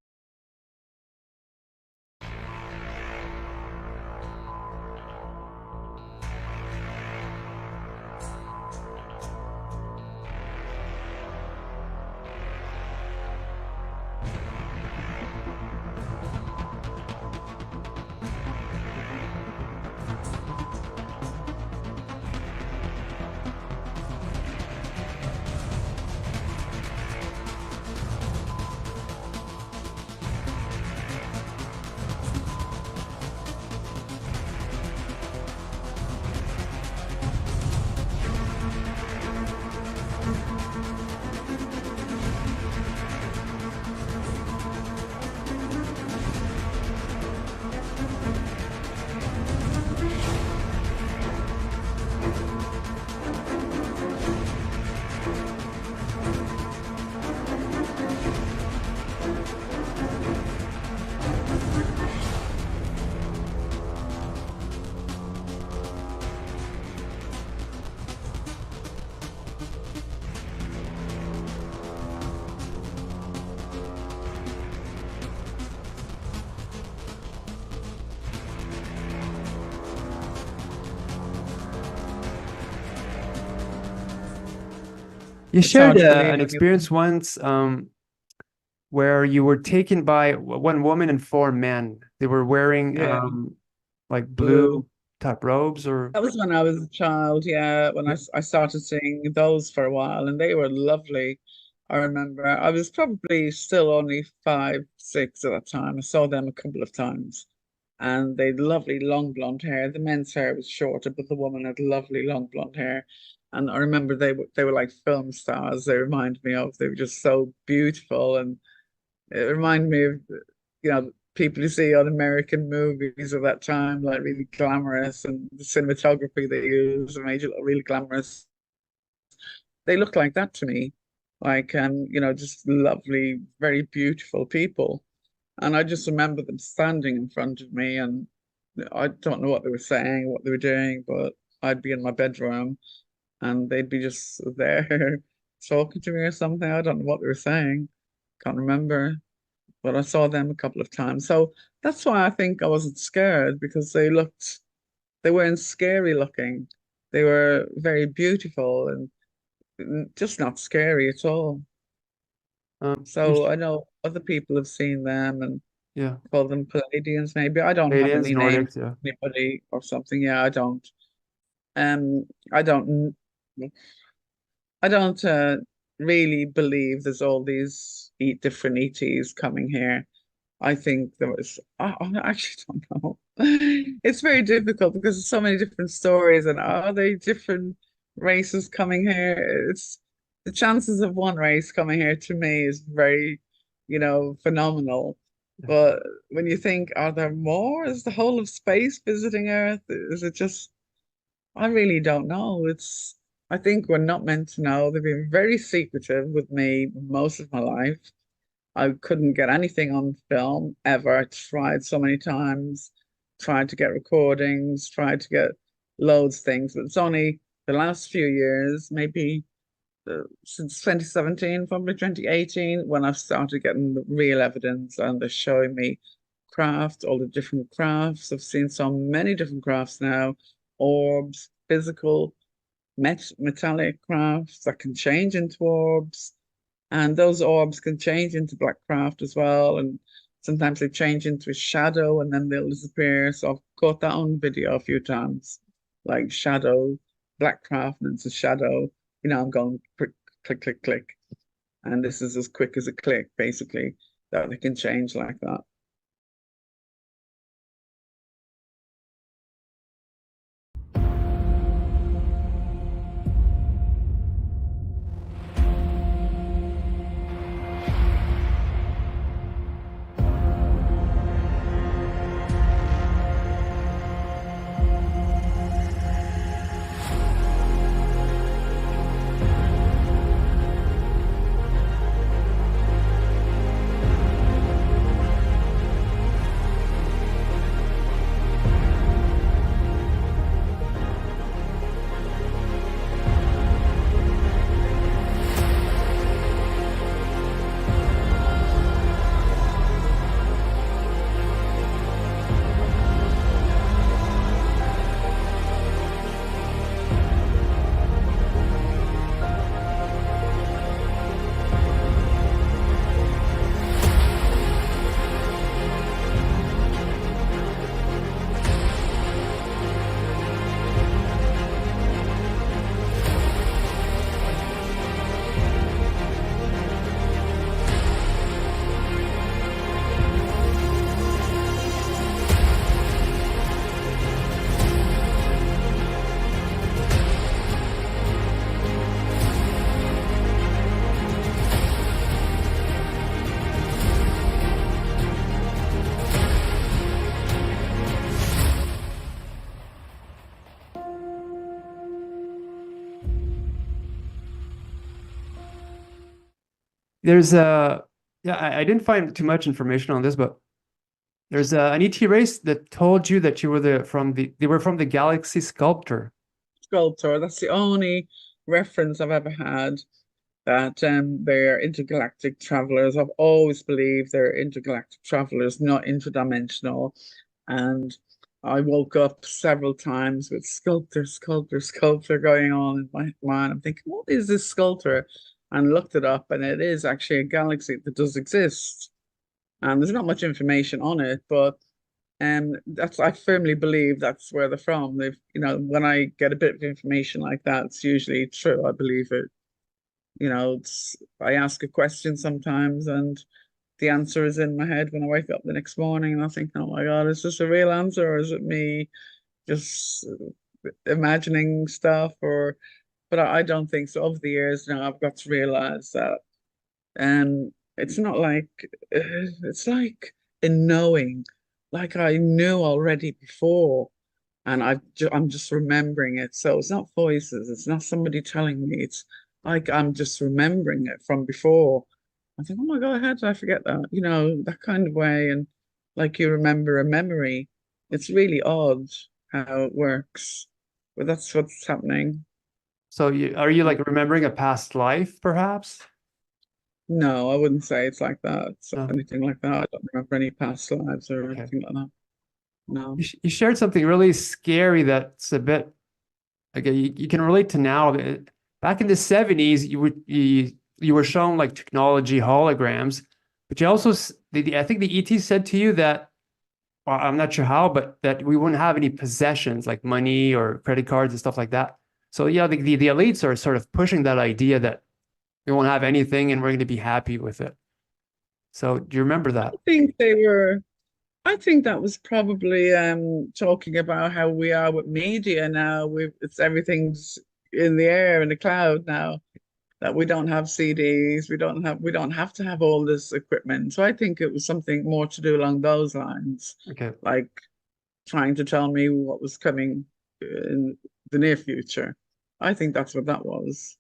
You It's shared hard to believe an when you, experience once where you were taken by one woman and four men. They were wearing yeah, like blue blue. top robes or That was when I was a child, yeah, when yeah. I started seeing those for a while, and they were lovely. I remember I was probably still only 5, 6 at that time. I saw them a couple of times, and they had lovely long blonde hair. The men's hair was shorter, but the woman had lovely long blonde hair. And I remember they were like film stars. They reminded me of. They were just so beautiful, and it reminded me of, people you see on American movies of that time, like really glamorous, and the cinematography they use made it look really glamorous. They looked like that to me, like just lovely, very beautiful people. And I just remember them standing in front of me, and I don't know what they were saying, what they were doing, but I'd be in my bedroom, and they'd be just there talking to me or something. I don't know what they were saying, can't remember, but I saw them a couple of times. So that's why I think I wasn't scared, because they weren't scary looking. They were very beautiful and just not scary at all. You So I know other people have seen them and yeah, call them Palladians, maybe. I don't have Canadians, any names, Nordics, yeah. anybody or something. Yeah, I don't. I don't. I don't really believe there's all these different ETs coming here. I think there was, I actually don't know. It's very difficult because there's so many different stories, and are they different races coming here? It's the chances of one race coming here to me is very, phenomenal. Yeah. But when you think, are there more? Is the whole of space visiting Earth? Is it just, I really don't know. I think we're not meant to know. They've been very secretive with me most of my life. I couldn't get anything on film ever. I tried so many times, tried to get recordings, tried to get loads of things, but it's only the last few years, maybe since 2017, probably 2018, when I've started getting the real evidence, and they're showing me craft, all the different crafts. I've seen so many different crafts now, orbs, physical, metallic crafts that can change into orbs, and those orbs can change into black craft as well. And sometimes they change into a shadow and then they'll disappear. So I've caught that on video a few times, like shadow, black craft, and it's a shadow. I'm going click, click, click, click. And this is as quick as a click, basically, that they can change like that. There's a yeah, I didn't find too much information on this, but there's an ET race that told you that you were they were from the Galaxy Sculptor. Sculptor. That's the only reference I've ever had that they're intergalactic travelers. I've always believed they're intergalactic travelers, not interdimensional. And I woke up several times with sculptor, sculptor, sculptor going on in my mind. I'm thinking, what is this sculptor? And looked it up, and it is actually a galaxy that does exist. And there's not much information on it, but that's I firmly believe that's where they're from. They've, when I get a bit of information like that, it's usually true. I believe it. I ask a question sometimes, and the answer is in my head when I wake up the next morning, and I think, oh my God, is this a real answer, or is it me just imagining stuff? But I don't think so. Over the years now, I've got to realize that, it's not like it's like a knowing, like I knew already before, and I'm just remembering it. So it's not voices, it's not somebody telling me. It's like I'm just remembering it from before. I think, oh my God, how did I forget that? That kind of way. And like you remember a memory. It's really odd how it works, but that's what's happening. So are you like remembering a past life, perhaps? No, I wouldn't say it's like that. It's No. anything like that. I don't remember any past lives or Okay. anything like that. No. You shared something really scary that's a bit like you can relate to now. Back in the 70s, you were shown like technology holograms, but you also I think the ET said to you that well, I'm not sure how, but that we wouldn't have any possessions like money or credit cards and stuff like that. So yeah, the elites are sort of pushing that idea that we won't have anything and we're going to be happy with it. So do you remember I that? think they were I think that was probably talking about how we are with media now. It's everything's in the air in the cloud now, that we don't have CDs, we don't have to have all this equipment. So I think it was something more to do along those lines, Okay. like trying to tell me what was coming in the near future. I think that's what that was.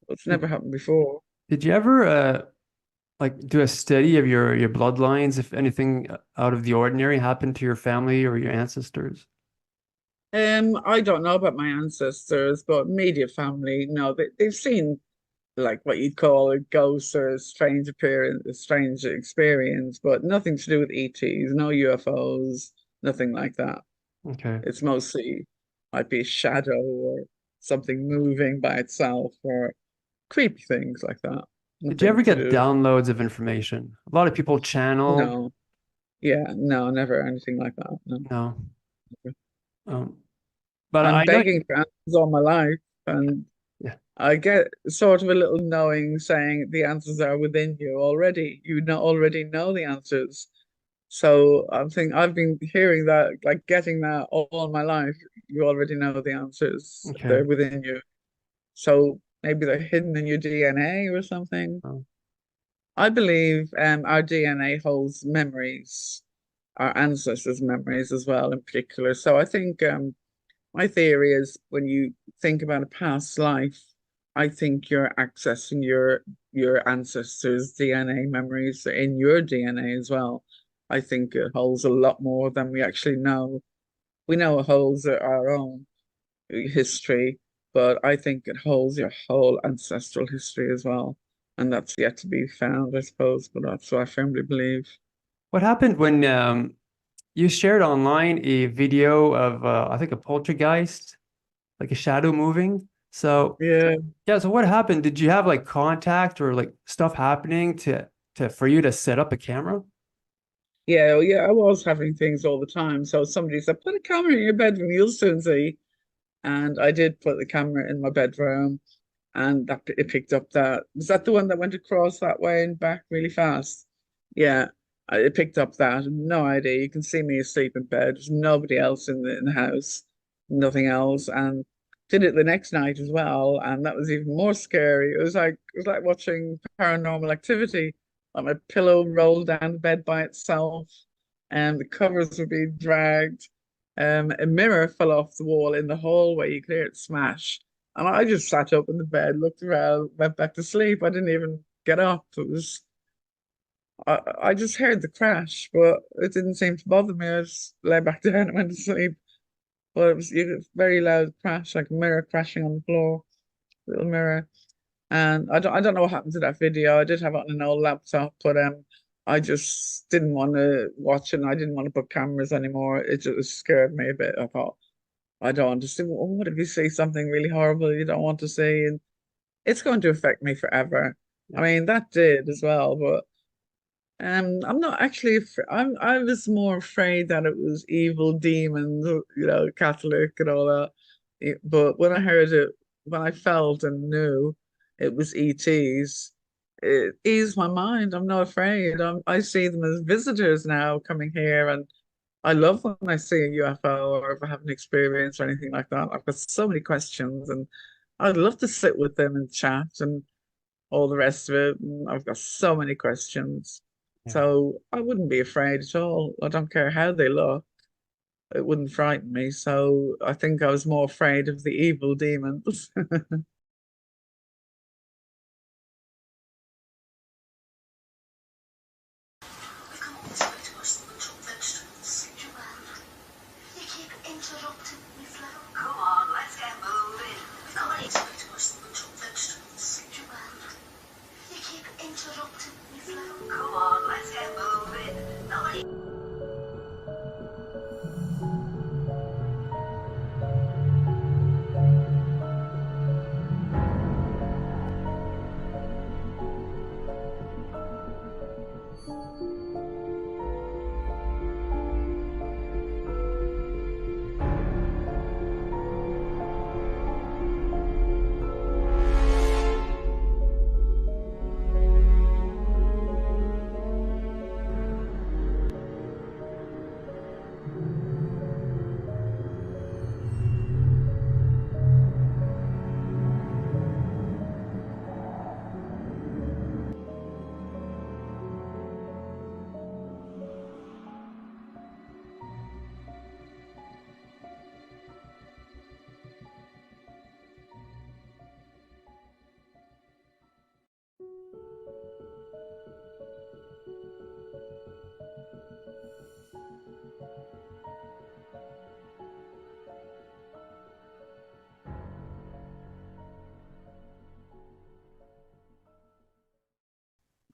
It's Did, never happened before. did you ever like do a study of your bloodlines if anything out of the ordinary happened to your family or your ancestors? I don't know about my ancestors, but immediate family, no, they've seen like what you'd call a ghost or a strange appearance, a strange experience, but nothing to do with ETs, no UFOs, nothing like that. Okay. It's mostly might be a shadow or something moving by itself or creepy things like that. Did you Nothing ever to get do. downloads of information? A lot of people channeled. No, yeah, no, never anything like that. No. No. Um, but I'm I know. begging for answers all my life, and Yeah. I get sort of a little knowing saying the answers are within you already. You know already know the answers. So I'm thinking I've been hearing that, like getting that all my life. You already know the answers. Okay. They're within you. So maybe they're hidden in your DNA or something. Oh, I believe our DNA holds memories, our ancestors' memories as well, in particular. So I think my theory is when you think about a past life, I think you're accessing your ancestors' DNA memories in your DNA as well. I think it holds a lot more than we actually know. We know it holds our own history, but I think it holds your whole ancestral history as well. And that's yet to be found, I suppose, but that's what I firmly believe. what happened when you shared online a video of I think a poltergeist, like a shadow moving? So Yeah, yeah, so what happened? Did you have like contact or like stuff happening to for you to set up a camera? yeah, well, yeah, I was having things all the time. So somebody said, put a camera in your bedroom, you'll soon see. And I did put the camera in my bedroom, and that it picked up that. Was that the one that went across that way and back really fast? Yeah, it picked up that. No idea. You can see me asleep in bed. There's nobody else in the house, nothing else. And did it the next night as well, and that was even more scary. It was like watching Paranormal Activity. Like my pillow rolled down the bed by itself, and the covers were being dragged. A mirror fell off the wall in the hallway. You could hear it smash. And I just sat up in the bed, looked around, went back to sleep. I didn't even get up. It was I just heard the crash, but it didn't seem to bother me. I just lay back down and went to sleep. But it was a very loud crash, like a mirror crashing on the floor, little mirror. And I don't know what happened to that video. I did have it on an old laptop, but I just didn't want to watch it and I didn't want to put cameras anymore. It just scared me a bit. I thought, I don't want to see, well, what if you see something really horrible you don't want to see? And it's going to affect me forever. I Yeah. mean, that did as well, but I'm not actually I was more afraid that it was evil demons, Catholic and all that. But when I heard it, when I felt and knew it was ETs, it eased my mind. I'm not afraid. I see them as visitors now coming here, and I love when I see a UFO or if I have an experience or anything like that. I've got so many questions, and I'd love to sit with them and chat and all the rest of it. And I've got so many questions. Yeah. So I wouldn't be afraid at all. I don't care how they look. It wouldn't frighten me. So I think I was more afraid of the evil demons. You keep interrupting me, Flo. Come on, let's get moving. Nobody speak to us than some vegetables. Joanne, you keep interrupting me, Flo. Come on, let's get moving. Nobody.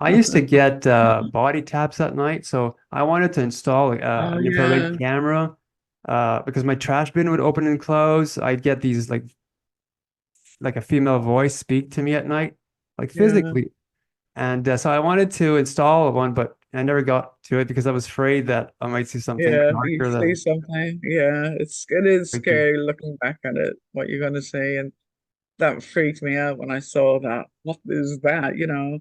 I used to get body taps at night, so I wanted to install Oh an yeah, infrared camera because my trash bin would open and close. I'd get these like a female voice speak to me at night, like yeah, physically. And so I wanted to install one, but I never got to it because I was afraid that I might see something yeah. You darker see than something? Yeah, it is freaky. scary looking back at it. What you're gonna see, and that freaked me out when I saw that. What is that?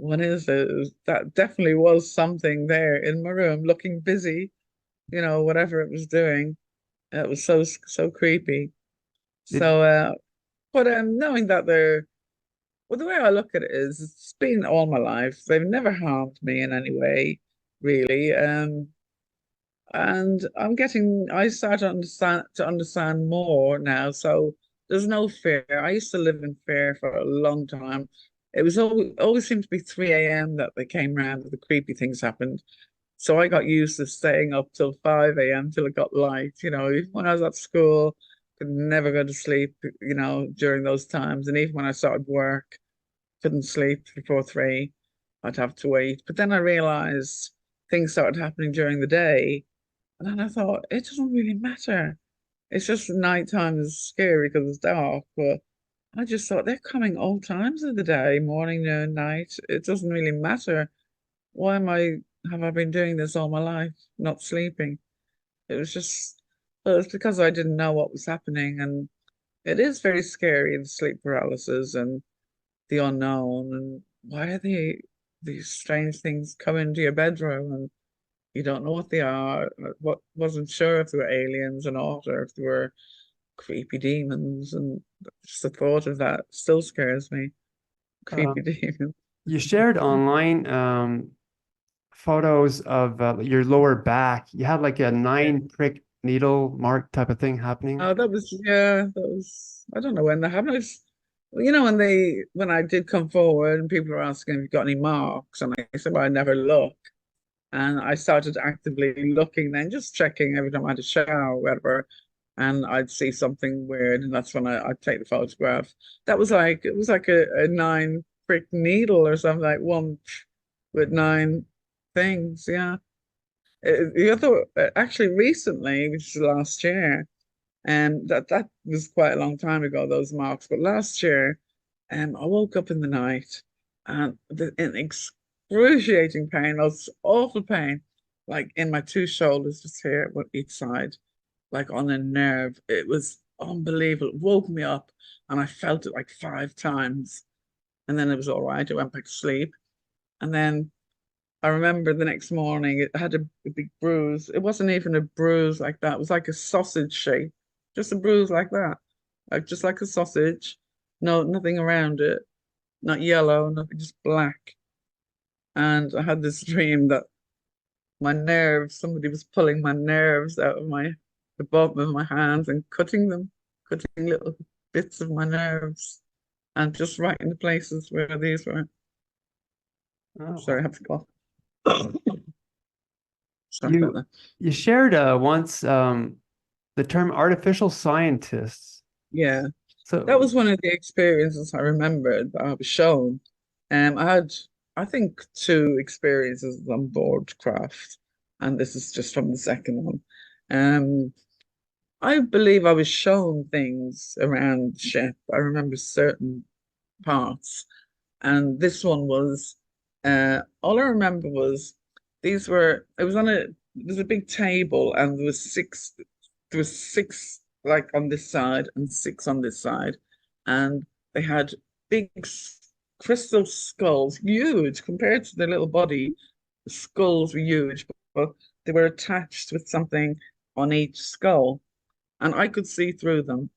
What is it? That definitely was something there in my room, looking busy. Whatever it was doing. It was so creepy. Did So, but knowing that well, the way I look at it is, it's been all my life. They've never harmed me in any way, really. And I start to understand more now. So there's no fear. I used to live in fear for a long time. It was always seemed to be 3 a.m. that they came round and the creepy things happened. So I got used to staying up till 5 a.m. till it got light. Even when I was at school, could never go to sleep, during those times. And even when I started work, couldn't sleep before 3. I'd have to wait. But then I realized things started happening during the day. And then I thought, it doesn't really matter. It's just nighttime is scary because it's dark. But I just thought they're coming all times of the day, morning, noon, night. It doesn't really matter. Why have I been doing this all my life, not sleeping? It was just, well, it's because I didn't know what was happening. And it is very scary, the sleep paralysis and the unknown. And why are these strange things come into your bedroom and you don't know what they are? What wasn't sure if they were aliens or not, or if they were creepy demons. And just the thought of that still scares me. Creepy um, demons. you shared online photos of your lower back? You had like a Yeah. 9 prick needle mark type of thing happening. Oh, that was, yeah, I don't know when that happened. Well, you know, when I did come forward and people were asking if you got any marks, and I said, well, I never look. And I started actively looking then, just checking every time I had a shower or whatever, and I'd see something weird, and that's when I'd take the photograph. That was like it was like a nine prick needle or something, like one with nine things. Yeah. The other actually recently, which is last year, and that was quite a long time ago, those marks. But last year, I woke up in the night and in excruciating pain, most awful pain, like in my two shoulders, just here, on each side, like on a nerve. It was unbelievable. It woke me up and I felt it like 5 times. And then it was all right. I went back to sleep. And then I remember the next morning it had a big bruise. It wasn't even a bruise like that. It was like a sausage shape, just a bruise like that, like just like a sausage. No, nothing around it, not yellow, nothing, just black. And I had this dream that my nerves, somebody was pulling my nerves out of the bottom of my hands and cutting them, cutting little bits of my nerves, and just right in the places where these were. Sorry, I Oh. have to cough. Sorry about You that. you shared once the term artificial scientists. Yeah. That So was one of the experiences I remembered that I was shown. I had, I think, two experiences on board craft, and this is just from the second one. Um, I believe I was shown things around the ship. I remember certain parts, and this one was, all I remember was it was on there was a big table, and there was six like on this side and six on this side, and they had big crystal skulls, huge compared to their little body. The skulls were huge, but they were attached with something on each skull, and I could see through them.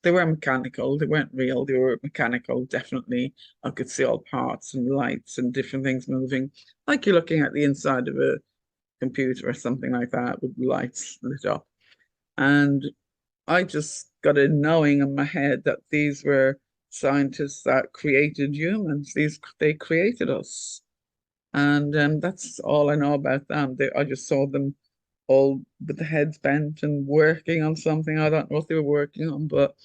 They were mechanical, they weren't real, they were mechanical, definitely. I could see all parts and lights and different things moving, like you're looking at the inside of a computer or something like that with lights lit up. And I just got a knowing in my head that these were scientists that created humans. They created us, and that's all I know about them. I just saw them all with the heads bent and working on something. I don't know what they were working on, but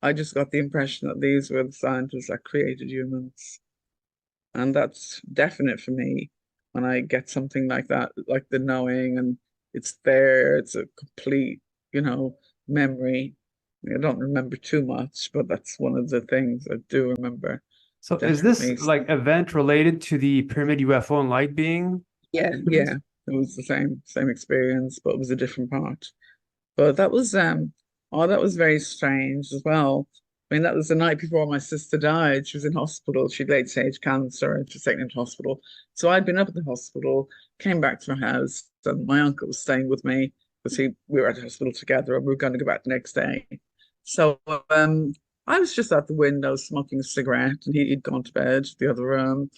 I just got the impression that these were the scientists that created humans, and that's definite for me when I get something like that, like the knowing, and it's there. It's a complete, you know, memory. I don't remember too much, but that's one of the things I do remember. so is this Definitely. like event related to the pyramid UFO and light being Yeah, yeah. introduced? It was the same experience, but it was a different part. But that was oh, that was very strange as well. I mean, that was the night before my sister died. She was in hospital. She had late stage cancer and she was taken into hospital. So I'd been up at the hospital, came back to my house, and my uncle was staying with me because we were at the hospital together and we were going to go back the next day. So I was just at the window smoking a cigarette, and he'd gone to bed the other room.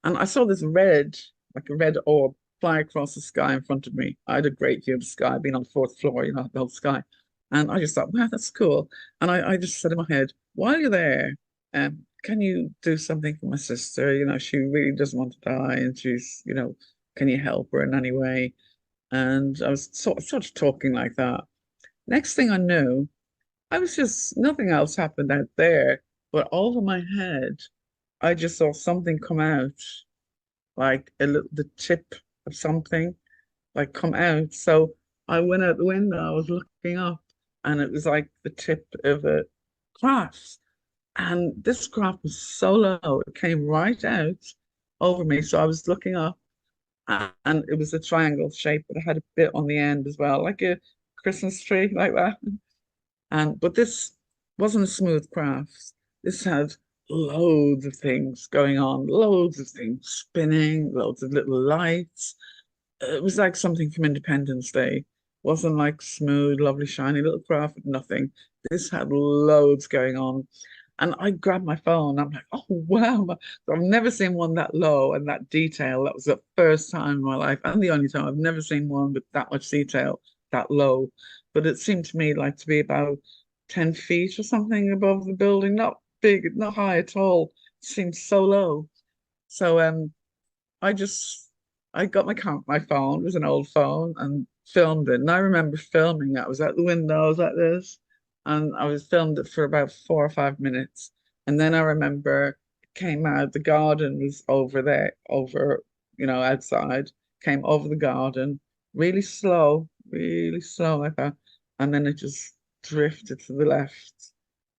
And I saw this like a red orb, fly across the sky in front of me. I had a great view of the sky, being on the fourth floor, you know, the whole sky. And I just thought, wow, that's cool. And I just said in my head, while you're there, can you do something for my sister? You know, she really doesn't want to die, and she's, you know, can you help her in any way? And I was sort of talking like that. Next thing I knew, I was just, nothing else happened out there, but over my head, I just saw something come out, like the tip of something like come out. So I went out the window, I was looking up, and it was like the tip of a craft. And this craft was so low, it came right out over me. So I was looking up, and it was a triangle shape, but it had a bit on the end as well, like a Christmas tree, like that. And but this wasn't a smooth craft. This had loads of things going on, loads of things spinning, loads of little lights. It was like something from Independence Day. Wasn't like smooth, lovely, shiny little craft, nothing. This had loads going on. And I grabbed my phone. I'm like, oh wow. I've never seen one that low and that detail. That was the first time in my life and the only time I've never seen one with that much detail, that low. But it seemed to me like to be about 10 feet or something above the building. Not big, not high at all. It seemed so low. So I just I got my phone, it was an old phone, and filmed it. And I remember filming it. I was at the windows like this, and I was filmed it for about 4 or 5 minutes. And then I remember it came out, the garden was over there, over, outside, came over the garden, really slow like that. And then it just drifted to the left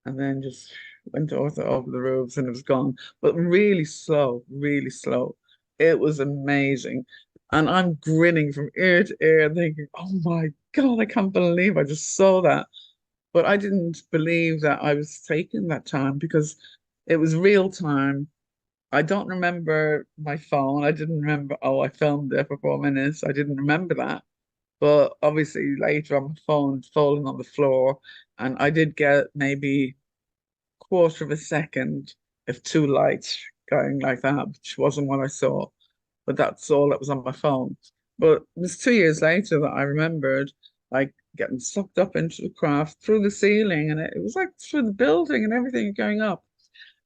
and then just went over the roofs and it was gone. But really slow, really slow. It was amazing. And I'm grinning from ear to ear, thinking, oh my God, I can't believe I just saw that. But I didn't believe that I was taking that time because it was real time. I don't remember my phone. I didn't remember, oh, I filmed it for 4 minutes. I didn't remember that. But obviously later on, my phone falling on the floor, and I did get maybe quarter of a second of two lights going like that, which wasn't what I saw, but that's all that was on my phone. But it was 2 years later that I remembered like getting sucked up into the craft through the ceiling, and it was like through the building and everything going up.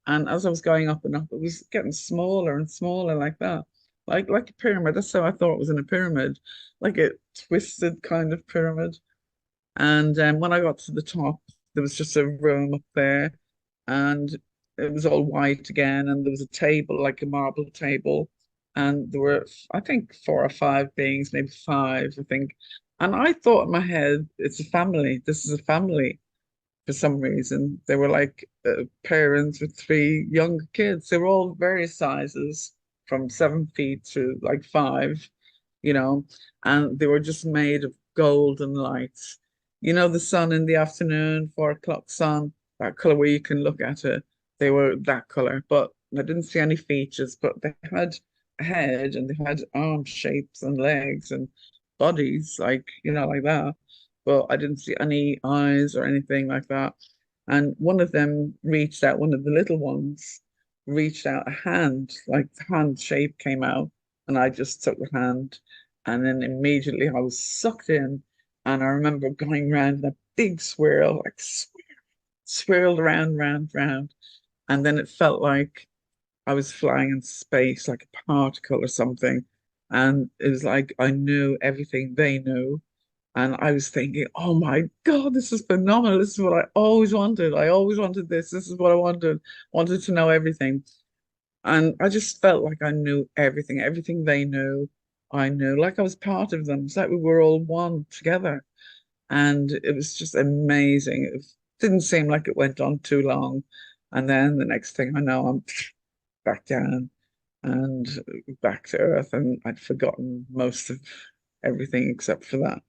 And as I was going up and up, it was getting smaller and smaller like that. Like a pyramid. That's how I thought it was in a pyramid, like a twisted kind of pyramid. And when I got to the top, there was just a room up there, and it was all white again. And there was a table, like a marble table, and there were, I think, 4 or 5 beings, maybe five, I think. And I thought in my head, it's a family. This is a family for some reason. They were like parents with three younger kids. They were all various sizes, from 7 feet to like five, you know, and they were just made of golden lights. You know, the sun in the afternoon, 4 o'clock sun, that color where you can look at it. They were that color, but I didn't see any features, but they had a head and they had arm shapes and legs and bodies, like, like that. But I didn't see any eyes or anything like that. And one of them reached out, one of the little ones reached out a hand, like the hand shape came out, and I just took the hand, and then immediately I was sucked in, and I remember going round in a big swirl, like swirled around, round, round, and then it felt like I was flying in space, like a particle or something, and it was like I knew everything they knew, and I was thinking, oh my God, this is phenomenal. This is what I always wanted. I always wanted this. This is what I wanted. Wanted to know everything. And I just felt like I knew everything, everything they knew, I knew, like I was part of them. It's like we were all one together. And it was just amazing. It didn't seem like it went on too long. And then the next thing I know, I'm back down and back to Earth. And I'd forgotten most of everything except for that.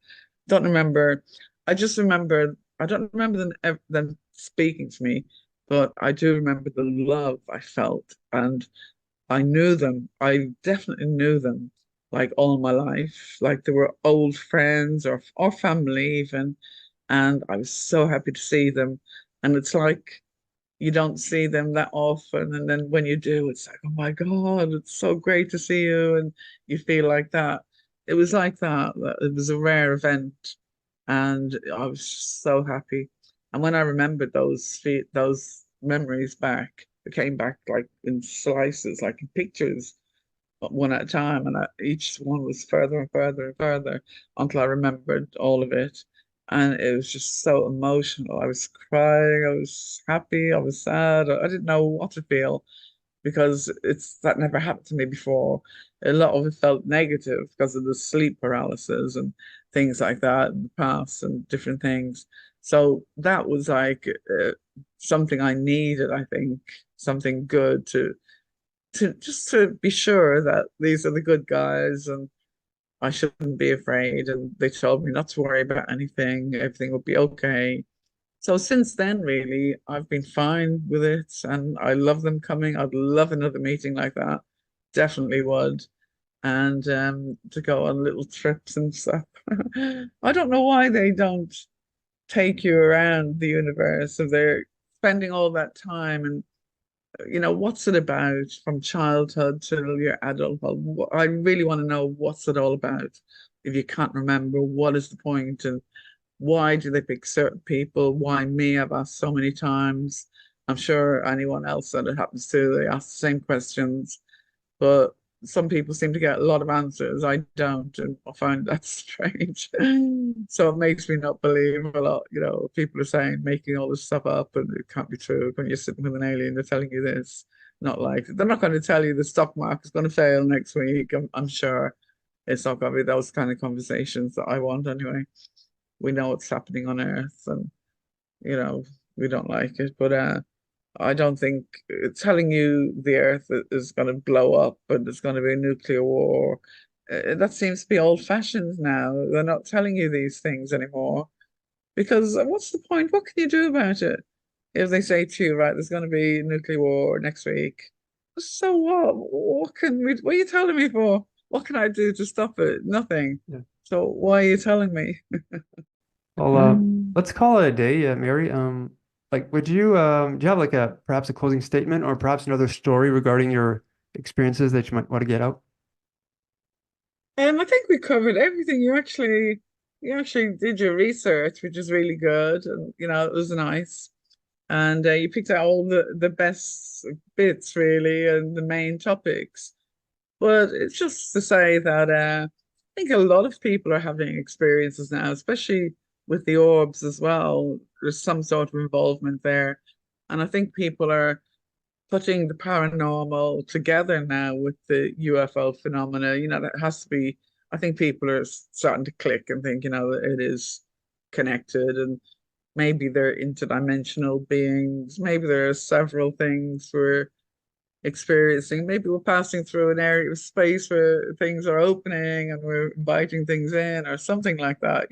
Don't remember. I just remember, I don't remember them speaking to me, but I do remember the love I felt. And I knew them. I definitely knew them like all my life. Like they were old friends or family even. And I was so happy to see them. And it's like you don't see them that often. And then when you do, it's like, oh my God, it's so great to see you. And you feel like that. It was like that. It was a rare event. And I was just so happy. And when I remembered those memories back, it came back like in slices, like in pictures, one at a time, and each one was further and further and further until I remembered all of it. And it was just so emotional. I was crying, I was happy, I was sad. I didn't know what to feel because it's that never happened to me before. A lot of it felt negative because of the sleep paralysis and things like that in the past and different things. So that was like something I needed, I think, something good to just to be sure that these are the good guys and I shouldn't be afraid. And they told me not to worry about anything, everything will be okay. So since then, really, I've been fine with it and I love them coming. I'd love another meeting like that. Definitely would. And to go on little trips and stuff. I don't know why they don't take you around the universe if they're spending all that time and what's it about from childhood till your adulthood? I really want to know what's it all about. If you can't remember, what is the point? And why do they pick certain people? Why me? I've asked so many times. I'm sure anyone else that it happens to, they ask the same questions, but some people seem to get a lot of answers. I don't, and I find that strange. So it makes me not believe a lot. People are saying, making all this stuff up, and it can't be true. When you're sitting with an alien, they're telling you this. Not like they're not going to tell you the stock market's going to fail next week. I'm sure it's not going to be those kind of conversations that I want anyway. We know what's happening on Earth, and you know we don't like it, but I don't think telling you the Earth is going to blow up and there's going to be a nuclear war. That seems to be old-fashioned now. They're not telling you these things anymore because what's the point? What can you do about it? If they say to you, right, there's going to be a nuclear war next week, so what? What are you telling me for? What can I do to stop it? Nothing. Yeah. So why are you telling me? Well, let's call it a day, Mary. Would you do you have like perhaps a closing statement or perhaps another story regarding your experiences that you might want to get out? I think we covered everything. You actually did your research, which is really good, and it was nice. And you picked out all the best bits really and the main topics. But it's just to say that I think a lot of people are having experiences now, especially with the orbs as well. There's some sort of involvement there. And I think people are putting the paranormal together now with the UFO phenomena. That has to be, I think people are starting to click and think, that it is connected, and maybe they're interdimensional beings. Maybe there are several things we're experiencing. Maybe we're passing through an area of space where things are opening and we're inviting things in or something like that,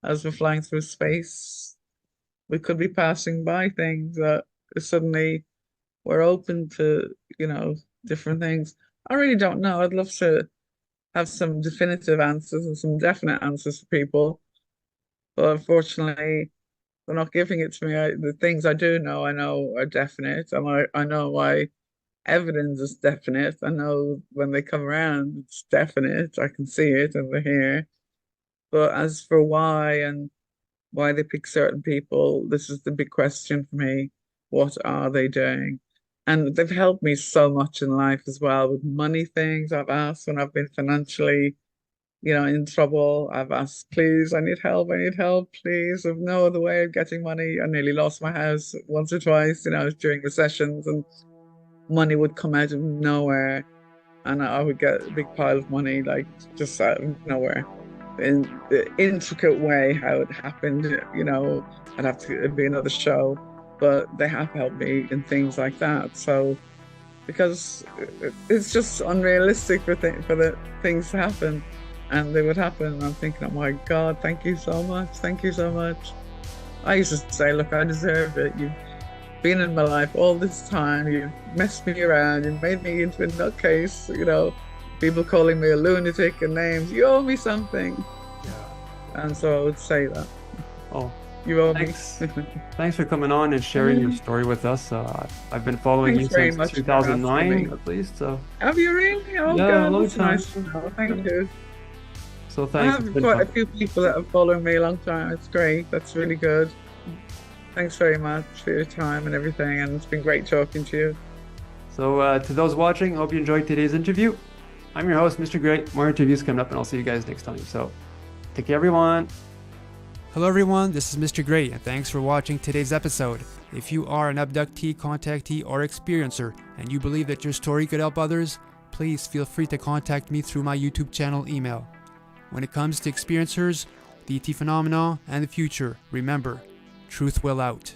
as we're flying through space. We could be passing by things that suddenly we're open to, different things. I really don't know. I'd love to have some definitive answers and some definite answers for people. But unfortunately, they're not giving it to me. The things I do know, I know are definite. I know why evidence is definite. I know when they come around, it's definite. I can see it and they're here. But as for why and why they pick certain people, this is the big question for me. What are they doing? And they've helped me so much in life as well with money things. I've asked when I've been financially, in trouble. I've asked, please, I need help, please. I've no other way of getting money. I nearly lost my house once or twice, during recessions, and money would come out of nowhere, and I would get a big pile of money, like just out of nowhere. In the intricate way how it happened, I'd have to, it'd be another show, but they have helped me in things like that. So, because it's just unrealistic for the things to happen, and they would happen, and I'm thinking, oh my God, thank you so much, thank you so much. I used to say, look, I deserve it. You've been in my life all this time. You've messed me around. You've made me into a nutcase. People calling me a lunatic and names. You owe me something. Yeah. And so I would say that. Oh, you owe thanks. me. Thanks for coming on and sharing your story with us. I've been following Thanks you very since much for 2009 asking me. at least. So Have you really? Oh, yeah, God, a long that's time. nice to know. Thank you. So I thanks. It's have been quite a fun. few people that have followed me a long time. It's great. That's really good. Thanks very much for your time and everything. And it's been great talking to you. So to those watching, hope you enjoyed today's interview. I'm your host, Mr. Great. More interviews coming up, and I'll see you guys next time. So take care, everyone. Hello, everyone. This is Mr. Great, and thanks for watching today's episode. If you are an abductee, contactee, or experiencer, and you believe that your story could help others, please feel free to contact me through my YouTube channel email. When it comes to experiencers, the ET phenomena, and the future, remember, truth will out.